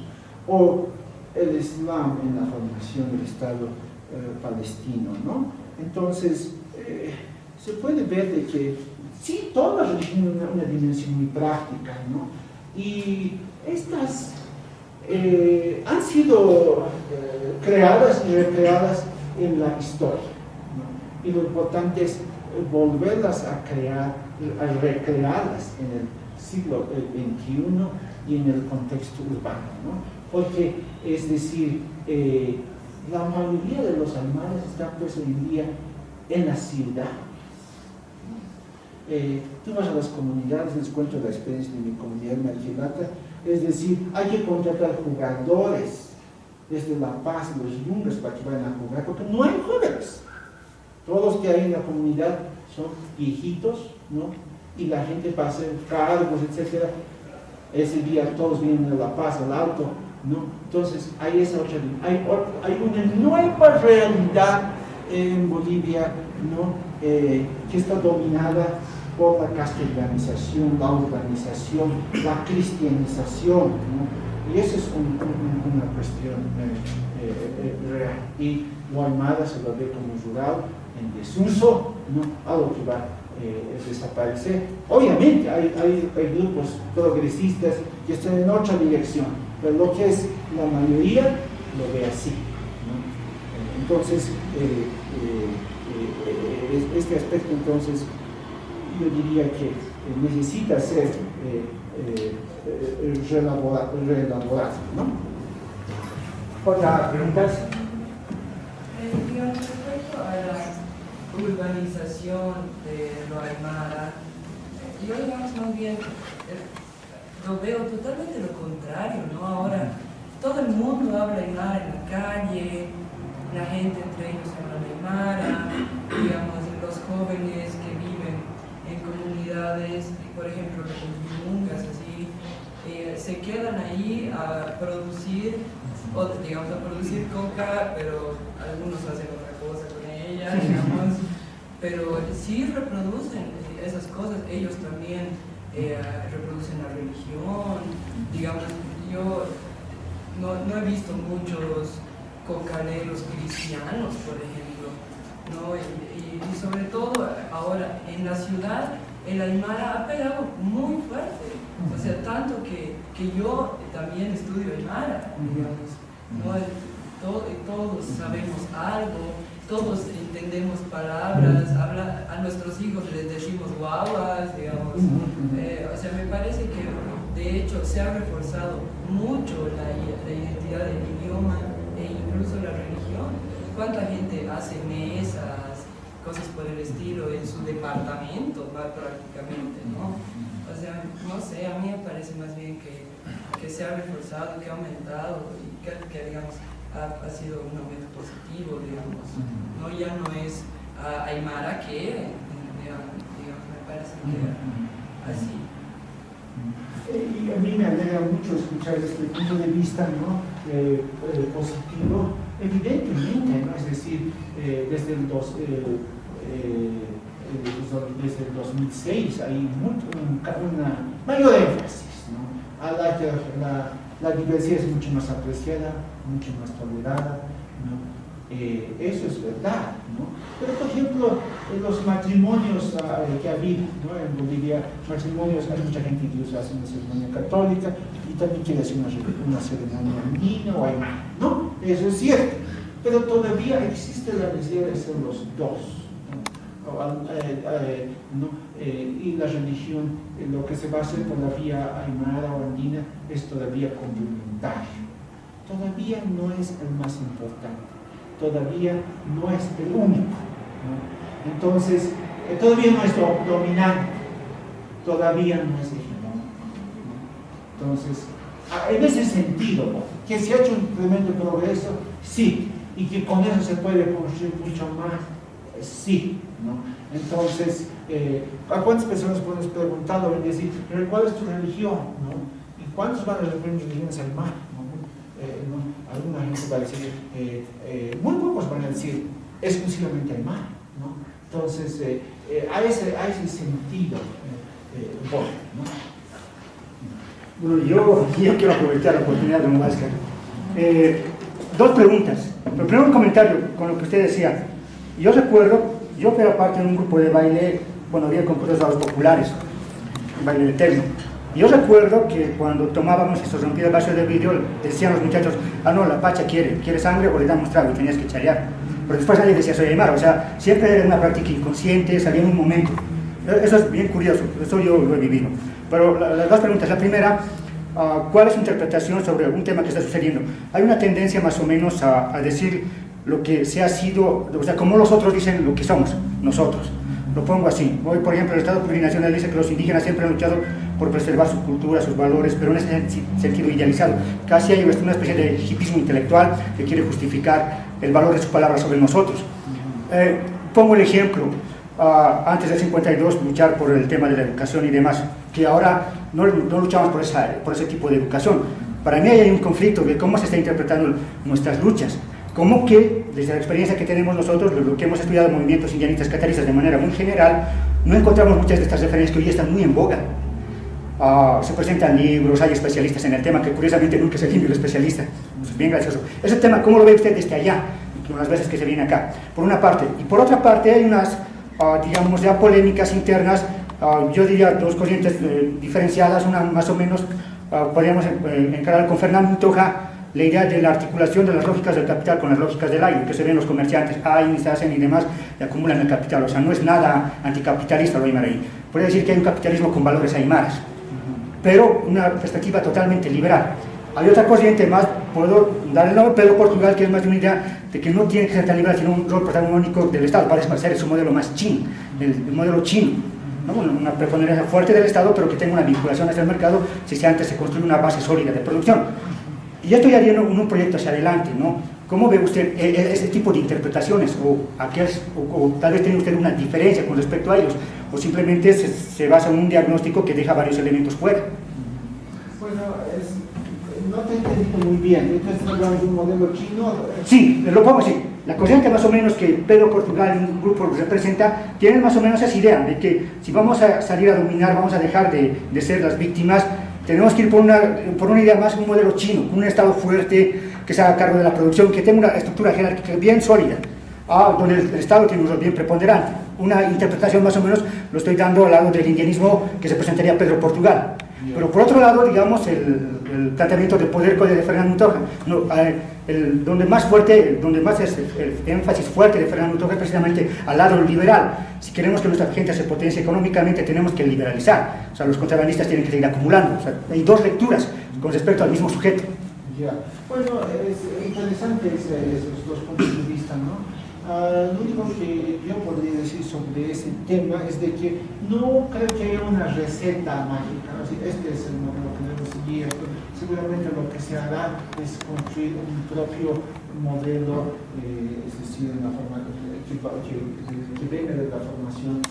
o el Islam en la formación del Estado palestino, ¿no? Entonces, se puede ver de que sí, toda la religión tiene una dimensión muy práctica, ¿no? Y estas han sido creadas y recreadas en la historia, ¿no? Y lo importante es volverlas a crear, a recrearlas en el siglo XXI y en el contexto urbano, ¿no? porque es decir, la mayoría de los aymaras están pues hoy en día en la ciudad. Tú vas a las comunidades, les cuento la experiencia de mi comunidad Margilata, es decir, hay que contratar jugadores desde La Paz, los Yungas, para que vayan a jugar, porque no hay jóvenes. Todos los que hay en la comunidad son viejitos, ¿no? Y la gente pasa cargos, etc. Ese día todos vienen de La Paz, al auto, ¿no? Entonces hay esa otra, hay una nueva realidad en Bolivia, ¿no? Que está dominada por la castellanización, la urbanización, la cristianización, ¿no? Y eso es una cuestión real. Y Guaymara se lo ve como rural, en desuso, ¿no? Algo que va a desaparecer. Obviamente hay grupos progresistas que están en otra dirección, pero lo que es la mayoría lo ve así, ¿no? Entonces, este aspecto, entonces, yo diría que necesita ser reelaborado, ¿no? ¿Otra preguntas? Digamos, respecto a la urbanización de lo aymara, yo digamos más bien lo veo totalmente lo contrario, ¿no? Ahora todo el mundo habla aymara en la calle, la gente entre ellos habla aymara, digamos, los jóvenes que viven en comunidades, por ejemplo, los yungas, así, se quedan ahí a producir, digamos, a producir coca, pero algunos hacen otra cosa con ella, digamos, pero sí reproducen esas cosas, ellos también reproducen la religión, digamos, yo no he visto muchos cocaleros cristianos, por ejemplo, ¿no? Y sobre todo ahora en la ciudad el aymara ha pegado muy fuerte, o sea, tanto que yo también estudio aymara, digamos, ¿no? Todos sabemos algo, todos entendemos palabras, a nuestros hijos les decimos guaguas, digamos, o sea, me parece que de hecho se ha reforzado mucho la identidad del idioma e incluso la religión. ¿Cuánta gente hace mesas, cosas por el estilo en su departamento prácticamente, ¿no? O sea, no sé, a mí me parece más bien que se ha reforzado, que ha aumentado y que digamos, ha sido un aumento positivo, digamos, ¿no? Ya no es aymara que, digamos, me parece que así. Y a mí me alegra mucho escuchar este punto de vista, ¿no? Positivo, evidentemente, ¿no? Es decir, desde el 2006 hay una mayor énfasis, ¿no? A la diversidad es mucho más apreciada, mucho más tolerada, ¿no? Eso es verdad, ¿no? Pero por ejemplo, los matrimonios que ha habido, ¿no? En Bolivia, matrimonios, hay mucha gente que incluso hace una ceremonia católica y también quiere hacer una ceremonia andina o aymara, ¿no? Eso es cierto, pero todavía existe la necesidad de hacer los dos, ¿no? Y la religión, lo que se va a hacer por la vía aymara o andina es todavía complementario, todavía no es el más importante, todavía no es el único, ¿no? Entonces, todavía no es dominante, todavía no es hegemónico, ¿no? Entonces, en ese sentido, ¿no? Que se ha hecho un tremendo progreso, sí, y que con eso se puede construir mucho más, sí, ¿no? Entonces, ¿a cuántas personas podemos preguntarlo y decir, pero ¿cuál es tu religión? ¿No? ¿Y cuántos van a responder religiones al mar? ¿No? Alguna gente va a decir, muy pocos van a decir exclusivamente al mar, ¿no? Entonces, a ese sentido, ¿no? Bueno, yo quiero aprovechar la oportunidad de don Oscar. Dos preguntas. Pero primero un comentario con lo que usted decía. Yo recuerdo, yo era parte de un grupo de baile, bueno, había compositores populares, un baile eterno. Y yo recuerdo que cuando tomábamos estos rompidos vasos de vidrio, decían los muchachos, no, la pacha quiere sangre o le damos trago y tenías que charear. Pero después alguien decía, soy aymara, o sea, siempre era una práctica inconsciente, salía en un momento. Eso es bien curioso, eso yo lo he vivido. Pero las dos preguntas, la primera, ¿cuál es su interpretación sobre un tema que está sucediendo? Hay una tendencia más o menos a decir lo que se ha sido, o sea, como los otros dicen lo que somos, nosotros. Lo pongo así. Hoy, por ejemplo, el Estado plurinacional dice que los indígenas siempre han luchado por preservar su cultura, sus valores, pero en ese sentido idealizado. Casi hay una especie de hipismo intelectual que quiere justificar el valor de su palabra sobre nosotros. Pongo el ejemplo, antes del 52 luchar por el tema de la educación y demás, que ahora no luchamos por ese tipo de educación. Para mí hay un conflicto de cómo se está interpretando nuestras luchas. Como que, desde la experiencia que tenemos nosotros, lo que hemos estudiado movimientos indianistas cataristas de manera muy general, no encontramos muchas de estas referencias que hoy están muy en boga. Se presentan libros, hay especialistas en el tema, que curiosamente nunca es el libro especialista. Es bien gracioso. Ese tema, ¿cómo lo ve usted desde allá? Unas veces que se viene acá, por una parte. Y por otra parte hay unas, digamos, ya polémicas internas, yo diría dos corrientes diferenciadas, una más o menos, podríamos encarar con Fernando Toja, la idea de la articulación de las lógicas del capital con las lógicas del aire, que se ven los comerciantes, se hacen y demás, y acumulan el capital. O sea, no es nada anticapitalista lo aymara ahí. Puede decir que hay un capitalismo con valores aymaras, pero una perspectiva totalmente liberal. Hay otra corriente más, puedo dar el nombre, Pedro Portugal, que es más de una idea de que no tiene que ser tan liberal, sino un rol protagónico del Estado, parece ser su modelo más chino, el modelo chino. ¿No? Una preponderancia fuerte del Estado, pero que tenga una vinculación hacia el mercado si antes se construye una base sólida de producción. Y esto ya haría un proyecto hacia adelante, ¿no? ¿Cómo ve usted ese tipo de interpretaciones? ¿O tal vez tiene usted una diferencia con respecto a ellos? ¿O simplemente se basa en un diagnóstico que deja varios elementos fuera? Bueno, no te he entendido muy bien. ¿Estás hablando de un modelo chino? Sí, lo pongo así. La corriente más o menos que Pedro Portugal y un grupo representa, tienen más o menos esa idea de que si vamos a salir a dominar, vamos a dejar de ser las víctimas. Tenemos que ir por una idea más, un modelo chino, un Estado fuerte que se haga cargo de la producción, que tenga una estructura jerárquica bien sólida, donde el Estado tiene un rol bien preponderante. Una interpretación más o menos lo estoy dando al lado del indianismo que se presentaría Pedro Portugal. Pero por otro lado, digamos, el planteamiento del poder de Fernando Toja, donde más es el énfasis fuerte de Fernando Toja es precisamente al lado liberal. Si queremos que nuestra gente se potencie económicamente, tenemos que liberalizar. O sea, los contrabandistas tienen que seguir acumulando. O sea, hay dos lecturas con respecto al mismo sujeto. Ya. Bueno, es interesante esos dos puntos de vista, ¿no? Lo único que yo podría decir sobre ese tema es de que no creo que haya una receta mágica, ¿no? Este es el modelo que debemos seguir. Seguramente lo que se hará es construir un propio modelo, es decir, en la forma que venga de la formación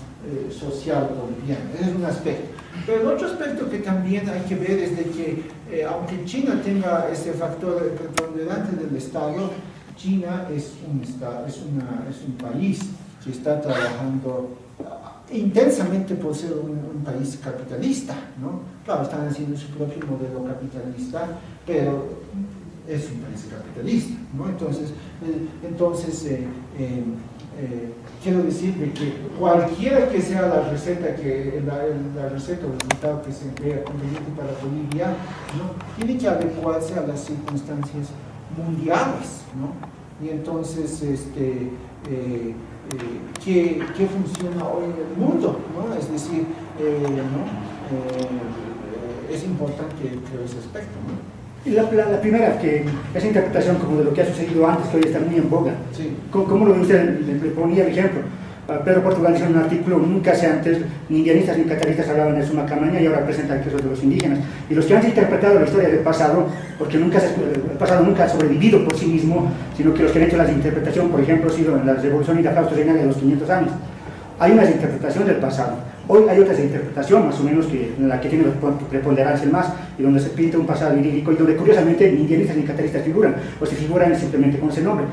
social boliviana. Ese es un aspecto. Pero el otro aspecto que también hay que ver es de que, aunque China tenga ese factor preponderante del Estado, China es un país que está trabajando intensamente por ser un país capitalista, ¿no? Claro, están haciendo su propio modelo capitalista, pero es un país capitalista, ¿no? Entonces quiero decir de que cualquiera que sea la receta o el resultado que se vea conveniente para Bolivia, ¿no? Tiene que adecuarse a las circunstancias mundiales, ¿no? Y entonces, ¿qué funciona hoy en el mundo, ¿no? Es decir, es importante ese aspecto, ¿no? Y la primera, que esa interpretación como de lo que ha sucedido antes, que hoy está muy en boga. Sí. ¿Cómo lo ve usted? Le ponía el ejemplo. Pedro Portugal hizo un artículo, nunca antes ni indianistas ni cataristas hablaban de Suma Camaña y ahora presentan el caso de los indígenas. Y los que han interpretado la historia del pasado, porque el pasado nunca ha sobrevivido por sí mismo, sino que los que han hecho la interpretación, por ejemplo, ha sido en la revolución indafrausto-reinaria de los 500 años. Hay una interpretación del pasado. Hoy hay otra interpretación, más o menos, que la que tiene preponderancia más, y donde se pinta un pasado idílico y donde curiosamente ni indianistas ni cataristas figuran, o si figuran simplemente con ese nombre.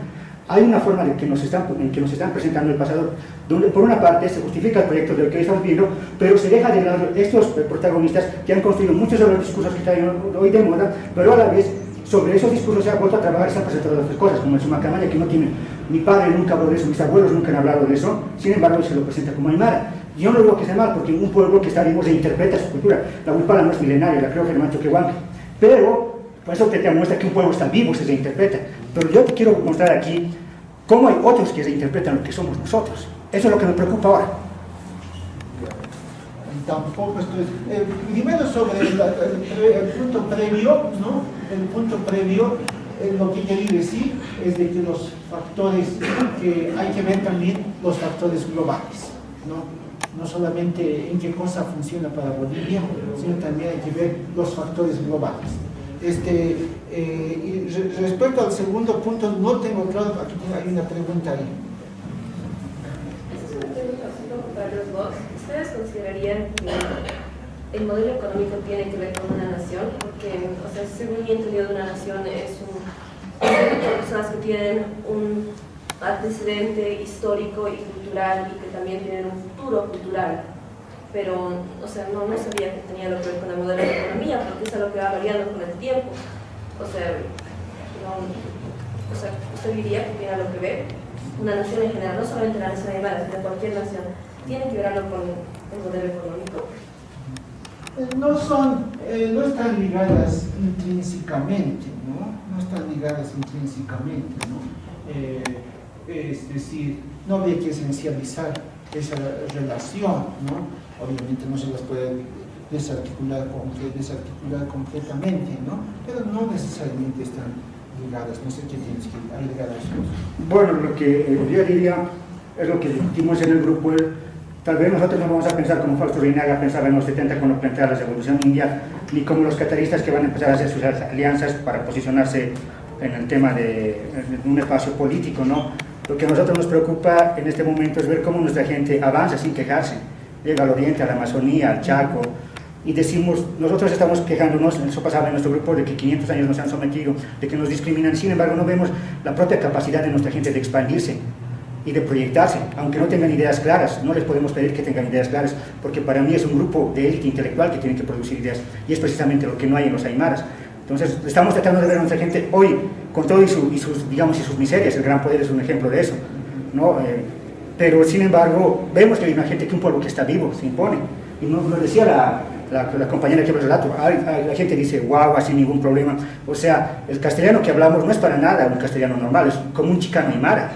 Hay una forma en que nos están presentando el pasado, donde por una parte se justifica el proyecto de lo que hoy estamos viendo, pero se deja de lado estos protagonistas que han construido muchos de los discursos que están hoy de moda, pero a la vez sobre esos discursos se ha vuelto a trabajar y se han presentado otras cosas, como el Suma Camaña, que no tiene, mi padre nunca habló de eso, mis abuelos nunca han hablado de eso, sin embargo se lo presenta como aymara. Yo no digo que sea mal, porque un pueblo que está vivo se interpreta su cultura. La huipala no es milenaria, la creo Germán Choquehuanca, pero por eso te muestra que un pueblo está vivo, se reinterpreta. Pero yo te quiero mostrar aquí cómo hay otros que reinterpretan lo que somos nosotros. Eso es lo que me preocupa ahora. tampoco estoy... primero sobre el punto previo, ¿no? El punto previo, lo que quería decir es de que los factores, que hay que ver también los factores globales, ¿no? No solamente en qué cosa funciona para Bolivia, sino también hay que ver los factores globales. Y respecto al segundo punto, no tengo claro, aquí hay una pregunta ahí. Esta es una pregunta un poco para los dos. ¿Ustedes considerarían que el modelo económico tiene que ver con una nación? Porque, o sea, según mi entendido de una nación es un conjunto de personas que tienen un antecedente histórico y cultural y que también tienen un futuro cultural. Pero, o sea, no sabía que tenía algo que ver con el modelo de economía, porque es algo que va variando con el tiempo. O sea, usted diría que tiene algo que ver, una nación en general, no solamente la nación aymara, sino cualquier nación, tiene que ver algo con el modelo económico. No están ligadas intrínsecamente, ¿no? No están ligadas intrínsecamente, ¿no? Es decir, no habría que esencializar esa relación, ¿no? Obviamente no se las puede desarticular completamente, ¿no? Pero no necesariamente están ligadas. No sé qué tienes que agregar a eso. Bueno, lo que yo diría es lo que dijimos en el grupo. Tal vez nosotros no vamos a pensar como Fausto Reinaga pensaba en los 70 cuando plantea la revolución india, ni como los cataristas que van a empezar a hacer sus alianzas para posicionarse en el tema de un espacio político, ¿no? Lo que a nosotros nos preocupa en este momento es ver cómo nuestra gente avanza sin quejarse. Llega al oriente, a la Amazonía, al Chaco, y decimos, nosotros estamos quejándonos, eso pasaba en nuestro grupo, de que 500 años nos han sometido, de que nos discriminan, sin embargo no vemos la propia capacidad de nuestra gente de expandirse y de proyectarse, aunque no tengan ideas claras. No les podemos pedir que tengan ideas claras, porque para mí es un grupo de élite intelectual que tiene que producir ideas, y es precisamente lo que no hay en los aymaras. Entonces estamos tratando de ver a nuestra gente hoy, con todo y sus miserias. El Gran Poder es un ejemplo de eso, ¿no? Pero sin embargo vemos que hay una gente, que un pueblo que está vivo, se impone, y nos decía la compañera que me relato, la gente dice guagua sin ningún problema. O sea, el castellano que hablamos no es para nada un castellano normal, es como un chicano aymara,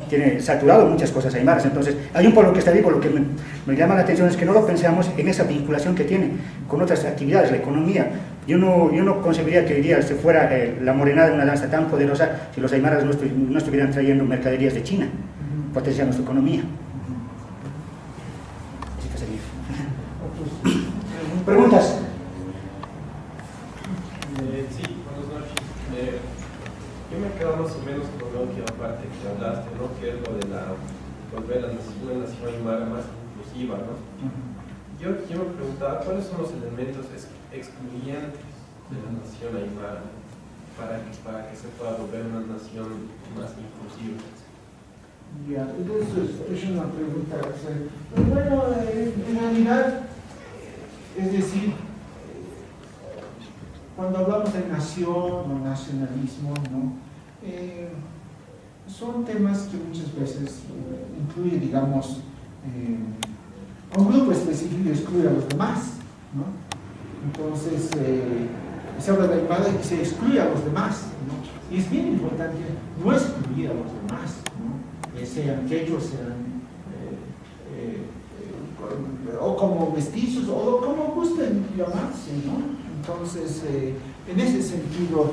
tiene saturado muchas cosas aymaras. Entonces hay un pueblo que está vivo. Lo que me llama la atención es que no lo pensamos en esa vinculación que tiene con otras actividades, la economía. Yo no concebiría que hoy día se fuera la morenada de una danza tan poderosa si los aymaras no estuvieran trayendo mercaderías de China, potenciando su economía. Así que sería. ¿Preguntas? Sí, buenas noches. Yo me quedo más o menos con la última parte que hablaste, ¿no? Que es lo de volver a una nación aymara más inclusiva, ¿no? Yo me preguntaba, ¿cuáles son los elementos excluyentes de la nación aymara para que se pueda volver una nación más inclusiva? Ya, entonces es una pregunta. Bueno, en realidad, es decir, cuando hablamos de nación o nacionalismo, ¿no? Son temas que muchas veces incluye, digamos, un grupo específico excluye a los demás, ¿no? Entonces, se habla de aymara y se excluye a los demás, ¿no? Y es bien importante no excluir a los demás, ¿no? Sean quechos, sean o como mestizos, o como gusten llamarse, ¿no? Entonces, en ese sentido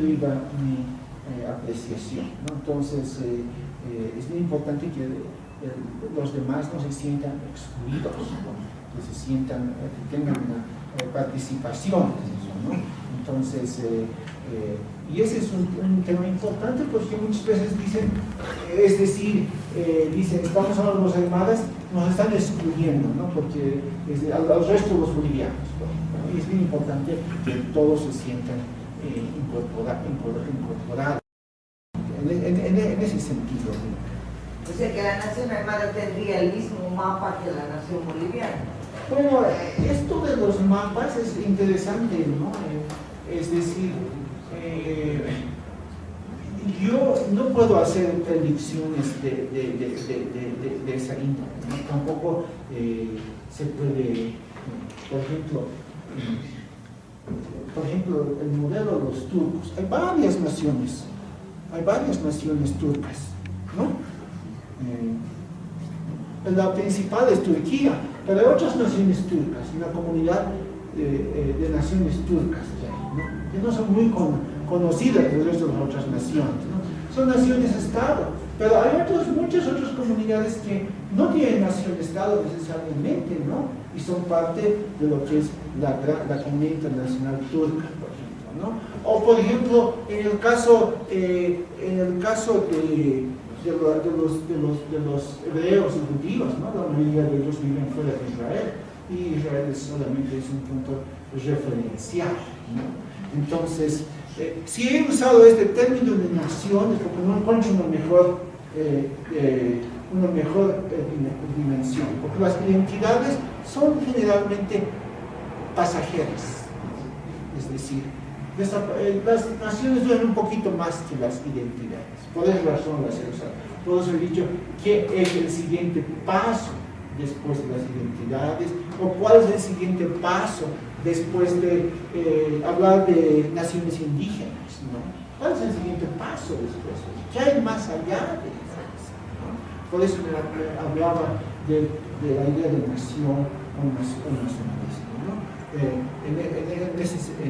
iba mi apreciación, ¿no? Entonces, es muy importante que los demás no se sientan excluidos, ¿no? Que se sientan, que tengan una participación en eso, ¿no? Entonces, y ese es un tema importante, porque muchas veces dicen, dicen, estamos hablando de los aymaras, nos están excluyendo, ¿no? Porque al resto de los bolivianos, ¿no? Y es bien importante que todos se sientan incorporados en ese sentido, ¿no? O sea que la nación aymara tendría el mismo mapa que la nación boliviana. Bueno, esto de los mapas es interesante, ¿no? Es decir, yo no puedo hacer predicciones de esa índole, ¿no? Tampoco se puede, por ejemplo, el modelo de los turcos. Hay varias naciones turcas, ¿no? La principal es Turquía, pero hay otras naciones turcas, una comunidad de naciones turcas ¿no? Que no son muy conocidas del resto de las otras naciones, ¿no? Son naciones-estado, pero hay muchas otras comunidades que no tienen nación-estado necesariamente, ¿no? Y son parte de lo que es la comunidad internacional turca, por ejemplo, ¿no? O por ejemplo, en el caso de los hebreos y judíos, ¿no? La mayoría de ellos viven fuera de Israel, y Israel solamente es un punto referencial, ¿no? Entonces, si he usado este término de naciones porque no encuentro una mejor dimensión, porque las identidades son generalmente pasajeras, es decir, las naciones duran un poquito más que las identidades. Por esa razón las he usado. Por eso he dicho qué es el siguiente paso después de las identidades, o cuál es el siguiente paso después de hablar de naciones indígenas, ¿no? ¿Cuál es el siguiente paso después? ¿Qué hay más allá de eso? ¿No? Por eso me hablaba de la idea de nación o nacionalismo, ¿no? En ese sentido.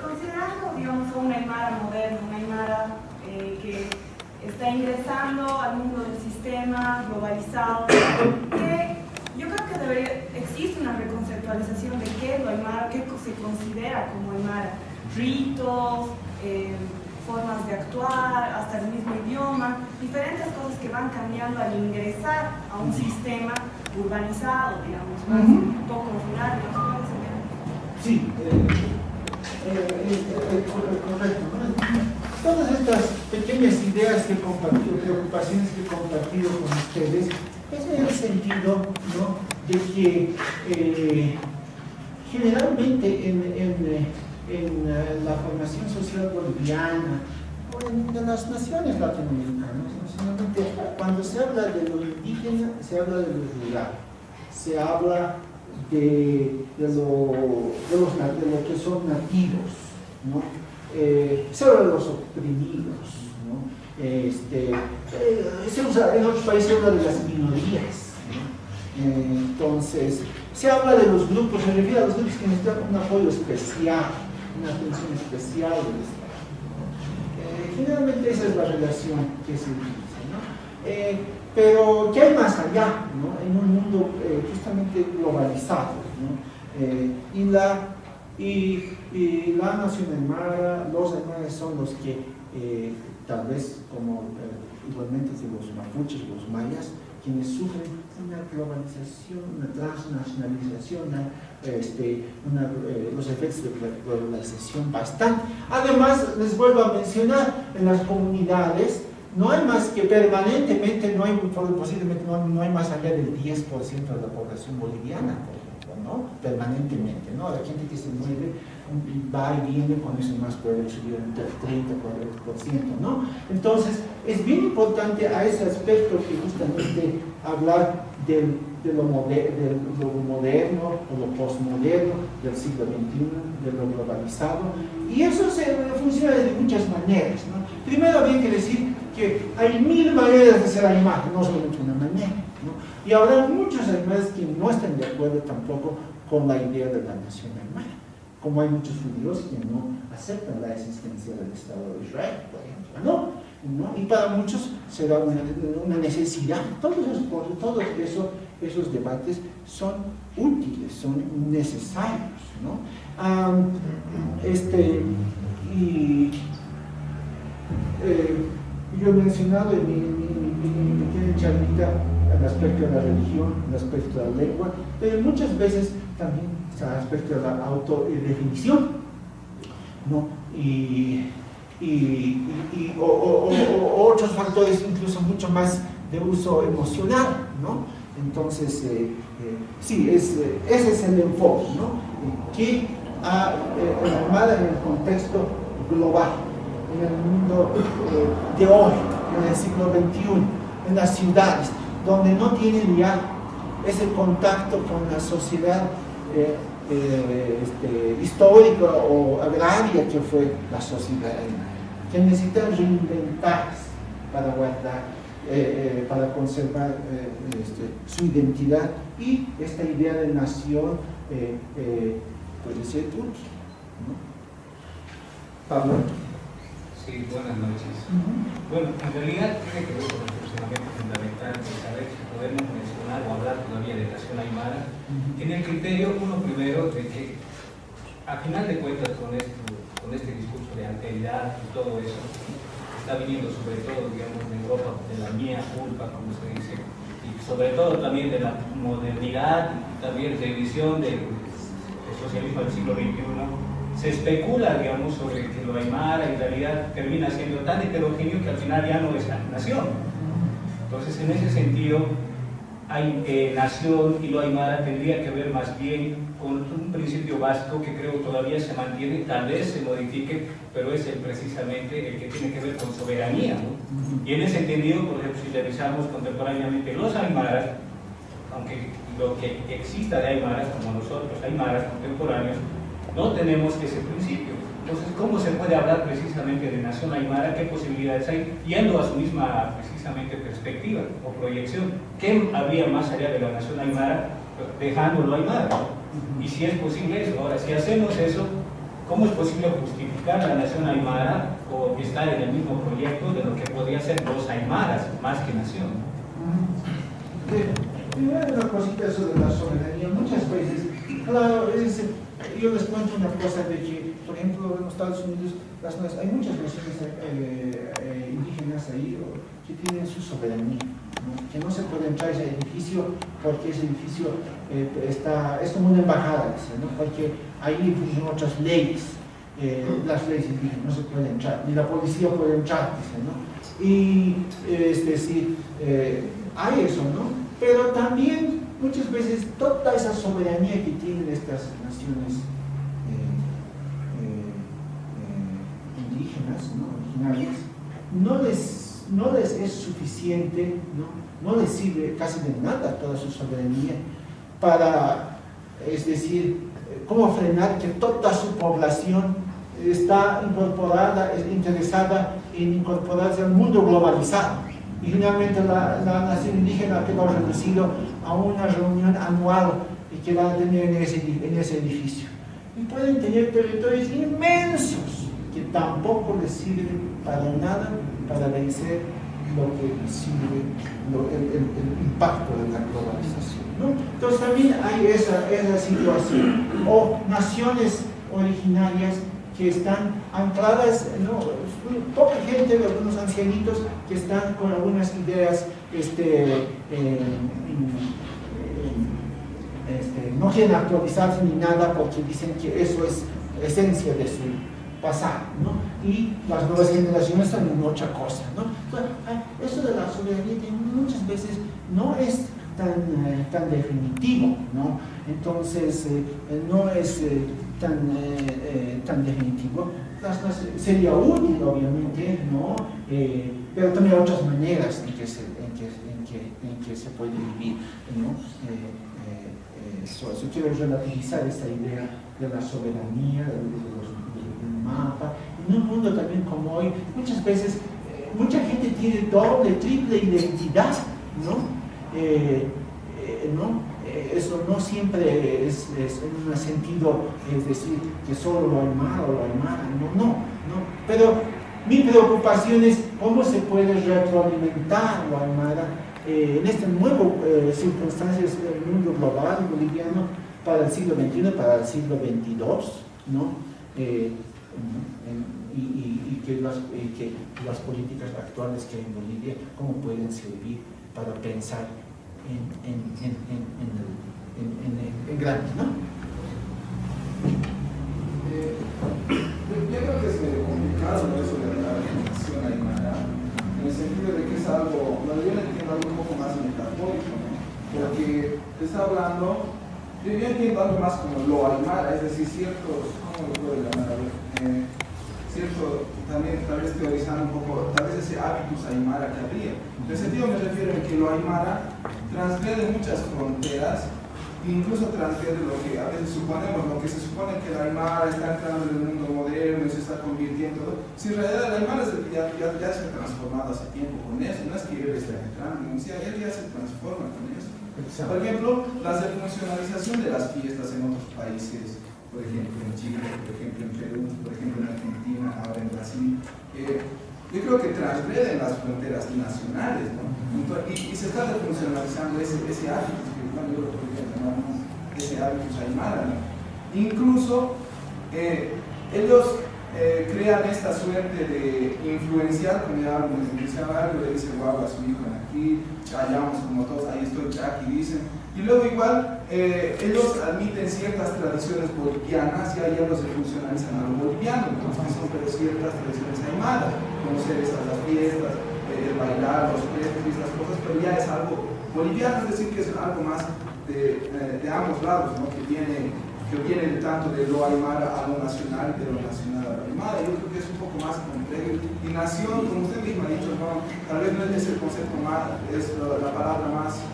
Considerando, digamos, una Aymara moderna, una Aymara que está ingresando al mundo del sistema globalizado, yo creo que existe una reconceptualización de qué es lo Aymara, qué se considera como Aymara, ritos, formas de actuar, hasta el mismo idioma, diferentes cosas que van cambiando al ingresar a un sistema urbanizado, digamos, más un poco rural, ¿no? Sí, correcto, ¿no? Todas estas pequeñas ideas que he compartido, preocupaciones que he compartido con ustedes, es en el sentido, ¿no?, de que generalmente en la formación social boliviana o en las naciones latinoamericanas, cuando se habla de lo indígena, se habla de lo rural, se habla de lo que son nativos, ¿no? Se habla de los oprimidos, ¿no? Se usa, en otros países se habla de las minorías, ¿no? Entonces, se habla de los grupos, se refiere a los grupos que necesitan un apoyo especial, una atención especial del Estado, ¿no? Generalmente esa es la relación que se utiliza, ¿no? Pero ¿qué hay más allá, ¿no? En un mundo justamente globalizado, ¿no? Y la nación aymara, los aymaras son los que tal vez como igualmente de los mapuches, los mayas, quienes sufren una globalización, una transnacionalización, los efectos de la globalización bastante. Además, les vuelvo a mencionar, en las comunidades no hay más que permanentemente, posiblemente no hay más allá del 10% de la población boliviana, por ejemplo, ¿no? Permanentemente, ¿no? La gente que se mueve va y viene, con eso más puede subir entre el 30 y 40%, ¿no? Entonces, es bien importante a ese aspecto que justamente hablar de lo moderno o lo postmoderno del siglo XXI, de lo globalizado, y eso funciona de muchas maneras, ¿no? Primero había que decir que hay 1000 maneras de ser aymara, no solamente una manera, ¿no? Y habrá muchos aymaras que no estén de acuerdo tampoco con la idea de la nación aymara, como hay muchos judíos que no aceptan la existencia del Estado de Israel, por ejemplo, ¿no? Y para muchos será una necesidad. Todos esos debates son útiles, son necesarios, ¿no? Yo he mencionado en mi pequeña charlita el aspecto de la religión, el aspecto de la lengua, pero muchas veces también el aspecto de la autodefinición, ¿no? O otros factores incluso mucho más de uso emocional, ¿no? Entonces, sí, ese es el enfoque, ¿no? Que el aymara en el contexto global, en el mundo de hoy, en el siglo XXI, en las ciudades, donde no tienen ya ese contacto con la sociedad histórica o agraria que fue la sociedad aymara. que necesitan reinventarse para guardar, para conservar su identidad, y esta idea de nación puede ser útil, ¿no? Pablo. Sí, buenas noches. Bueno, en realidad tiene que ver con el funcionamiento fundamental de saber si podemos mencionar o hablar todavía de nación aymara. Tiene el criterio, uno primero, de que a final de cuentas con este discurso de alteridad y todo eso, está viniendo sobre todo, digamos, de Europa, de la mía culpa, como se dice, y sobre todo también de la modernidad, y también de visión del socialismo del siglo XXI. Se especula, digamos, sobre que lo aymara en realidad termina siendo tan heterogéneo que al final ya no es nación. Entonces, en ese sentido, nación y lo aymara tendría que ver más bien con un principio básico que creo todavía se mantiene, tal vez se modifique, pero es precisamente el que tiene que ver con soberanía, ¿no? Y en ese sentido, por ejemplo, si revisamos contemporáneamente los aymaras, aunque lo que exista de aymaras, como nosotros, aymaras contemporáneos, no tenemos ese principio. Entonces, ¿cómo se puede hablar precisamente de nación aymara? ¿Qué posibilidades hay? Yendo a su misma, precisamente, perspectiva o proyección. ¿Qué habría más allá de la nación aymara, dejándolo aymara, ¿no? Y si es posible eso. Ahora, si hacemos eso, ¿cómo es posible justificar la nación aymara o estar en el mismo proyecto de lo que podría ser los aymaras, más que nación? Primero una cosita eso de la soberanía. Muchas veces, claro, yo les cuento una cosa de que, por ejemplo, en los Estados Unidos hay muchas naciones indígenas ahí que tienen su soberanía, ¿no? Que no se puede entrar a ese edificio porque ese edificio es como una embajada, ¿no? Porque ahí funcionan otras leyes, las leyes indígenas, no se puede entrar, ni la policía puede entrar, dice, ¿no? Y hay eso, ¿no? Pero también muchas veces toda esa soberanía que tienen estas naciones indígenas, ¿no? Originarias, no les es suficiente, no les sirve casi de nada toda su soberanía para, es decir, cómo frenar que toda su población está interesada en incorporarse al mundo globalizado. Y finalmente la nación indígena quedó reducido a una reunión anual que van a tener en ese edificio. Y pueden tener territorios inmensos que tampoco les sirven para nada para vencer lo que sirve el impacto de la globalización, ¿no? Entonces también hay esa situación. O naciones originarias que están ancladas, ¿no? Poca gente, algunos ancianitos que están con algunas ideas no quieren actualizarse ni nada porque dicen que eso es esencia de su pasado, ¿no? Y las nuevas generaciones están en otra cosa, ¿no? Entonces, eso de la soberanía muchas veces no es tan definitivo, ¿no? Entonces, no es tan definitivo. Sería útil, obviamente, ¿no? Pero también hay otras maneras en que se puede vivir, ¿no? Yo quiero relativizar esta idea de la soberanía, del mapa. En un mundo también como hoy, muchas veces, mucha gente tiene doble, triple identidad, ¿no? Eso no siempre es en un sentido, es decir, que solo lo aymara o lo aymara, no. Pero mi preocupación es cómo se puede retroalimentar lo aymara en estas nuevas circunstancias del mundo global boliviano para el siglo XXI, para el siglo XXII, ¿no? Y que las políticas actuales que hay en Bolivia, cómo pueden servir para pensar en grande, ¿no? Yo creo que es medio complicado eso de la nación aymara, en el sentido de que es algo, yo lo entiendo algo un poco más metafórico, ¿no? Porque te está hablando, yo entiendo algo más como lo aymara, es decir, ciertos, ¿cómo lo puedo llamar? Cierto, también tal vez teorizando un poco, tal vez ese hábitus aymara que habría. En el sentido me refiero a que lo aymara transgrede muchas fronteras incluso transfiere lo que a veces suponemos, lo que se supone que la Aymara está entrando en el mundo moderno y se está convirtiendo, si en realidad la Aymara ya se ha transformado hace tiempo con eso, no es que él esté entrando, él ya se transforma con eso. Por ejemplo, la desfuncionalización de las fiestas en otros países, por ejemplo en Chile, por ejemplo en Perú, por ejemplo en Argentina, ahora en Brasil, yo creo que transgreden las fronteras nacionales, ¿no? Y se está desfuncionalizando ese hábito espiritual, yo lo podría llamar ese hábito aymara, ¿no? Incluso ellos crean esta suerte de influenciar, como ya algo le dice guau a su hijo aquí, callamos como todos, ahí estoy aquí, dicen. Y luego igual ellos admiten ciertas tradiciones bolivianas y allá los funcionalizan a lo boliviano, entonces que son pero ciertas tradiciones aymaras, conocer las fiestas, el bailar, los festos y esas cosas, pero ya es algo boliviano, es decir, que es algo más de ambos lados, ¿no? que viene tanto de lo aymara a lo nacional, de lo nacional a lo aymara. Yo creo que es un poco más complejo. Y nación, como usted mismo ha dicho, ¿no? Tal vez no es el concepto más, es la palabra más,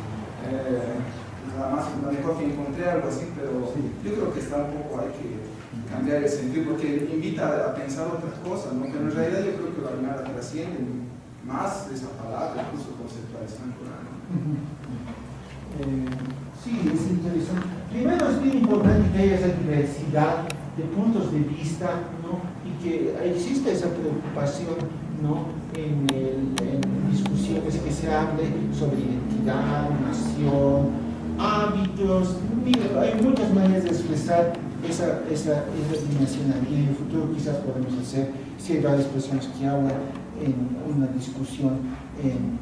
la mejor que encontré, algo así, pero yo creo que está un poco, hay que cambiar el sentido, porque invita a pensar otras cosas, ¿no? Pero en realidad yo creo que la aymara trasciende más de esa palabra, incluso conceptualizando. Sí, es interesante. Primero es bien importante que haya esa diversidad de puntos de vista, ¿no? Y que exista esa preocupación, ¿no? en discusiones que se hable sobre identidad, nación, hábitos. Mira, hay muchas maneras de expresar esa dimensionalidad. En el futuro quizás podemos hacer, si hay varias personas que hablan en una discusión en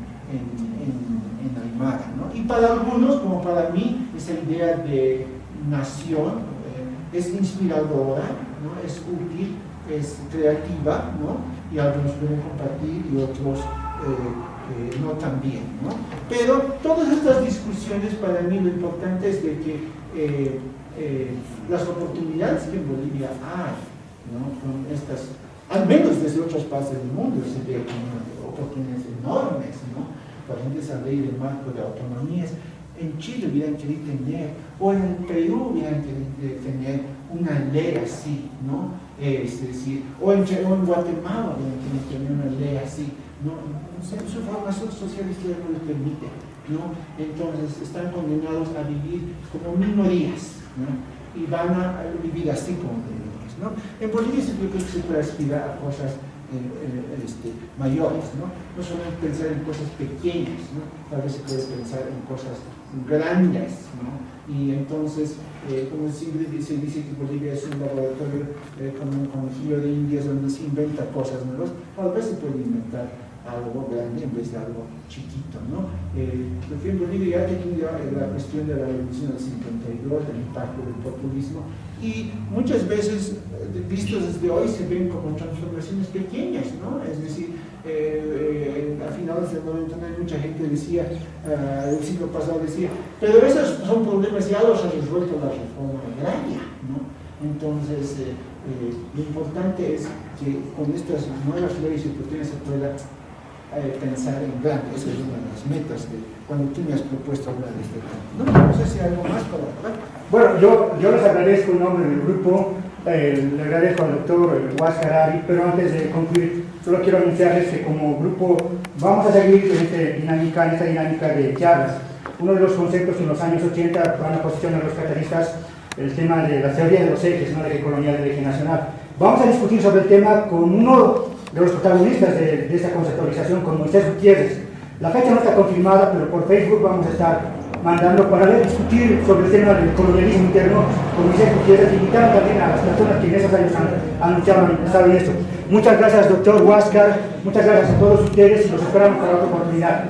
aymara, ¿no? Y para algunos, como para mí, esa idea de nación es inspiradora, ¿no? Es útil, es creativa, ¿no? Y algunos pueden compartir y otros no tan bien, ¿no? Pero todas estas discusiones, para mí lo importante es de que las oportunidades que en Bolivia hay, ¿no? Con estas, al menos desde otras partes del mundo, se ve como oportunidades enormes, ¿no? Por ejemplo, esa ley del marco de autonomías, en Chile hubieran querido tener, o en Perú hubieran querido tener una ley así, ¿no? Es decir, o en Guatemala hubieran querido tener una ley así, ¿no? Su formación social no les permite, ¿no? Entonces están condenados a vivir como minorías, ¿no? Y van a vivir así como minorías, ¿no? En Bolivia se creo que se puede aspirar a cosas mayores, ¿no? No solamente pensar en cosas pequeñas, ¿no? Tal vez se puede pensar en cosas grandes, ¿no? Y entonces, como siempre se dice que Bolivia es un laboratorio como un conejillo de indias donde se inventa cosas nuevas, tal vez se puede inventar algo grande en vez de algo chiquito, ¿no? Porque en Bolivia ya ha tenido la cuestión de la revolución del 52, del impacto del populismo, y muchas veces, vistos desde hoy, se ven como transformaciones pequeñas, ¿no? Es decir, a finales del 99 mucha gente decía, el siglo pasado decía, pero esos son problemas, ya los ha resuelto la reforma agraria, ¿no? Entonces, lo importante es que con estas nuevas leyes y oportunidades se pueda pensar en grande. Esa es una de las metas de cuando tú me has propuesto hablar de este tema. No sé si hay algo más para hablar. Bueno, yo les agradezco en nombre del grupo, le agradezco al doctor Huáscar Ari, pero antes de concluir, solo quiero anunciarles que como grupo vamos a seguir en esta dinámica de charlas. Uno de los conceptos en los años 80 para la posición de los catalanistas, el tema de la teoría de los ejes, ¿no? De eje colonial y de eje nacional. Vamos a discutir sobre el tema con uno de los protagonistas de esta conceptualización, con Moisés Gutiérrez. La fecha no está confirmada, pero por Facebook vamos a estar mandando para discutir sobre el tema del colonialismo interno con Moisés Gutiérrez, invitar también a las personas que en esos años han luchado y estado en esto. Muchas gracias, doctor Huáscar, muchas gracias a todos ustedes y los esperamos para otra oportunidad.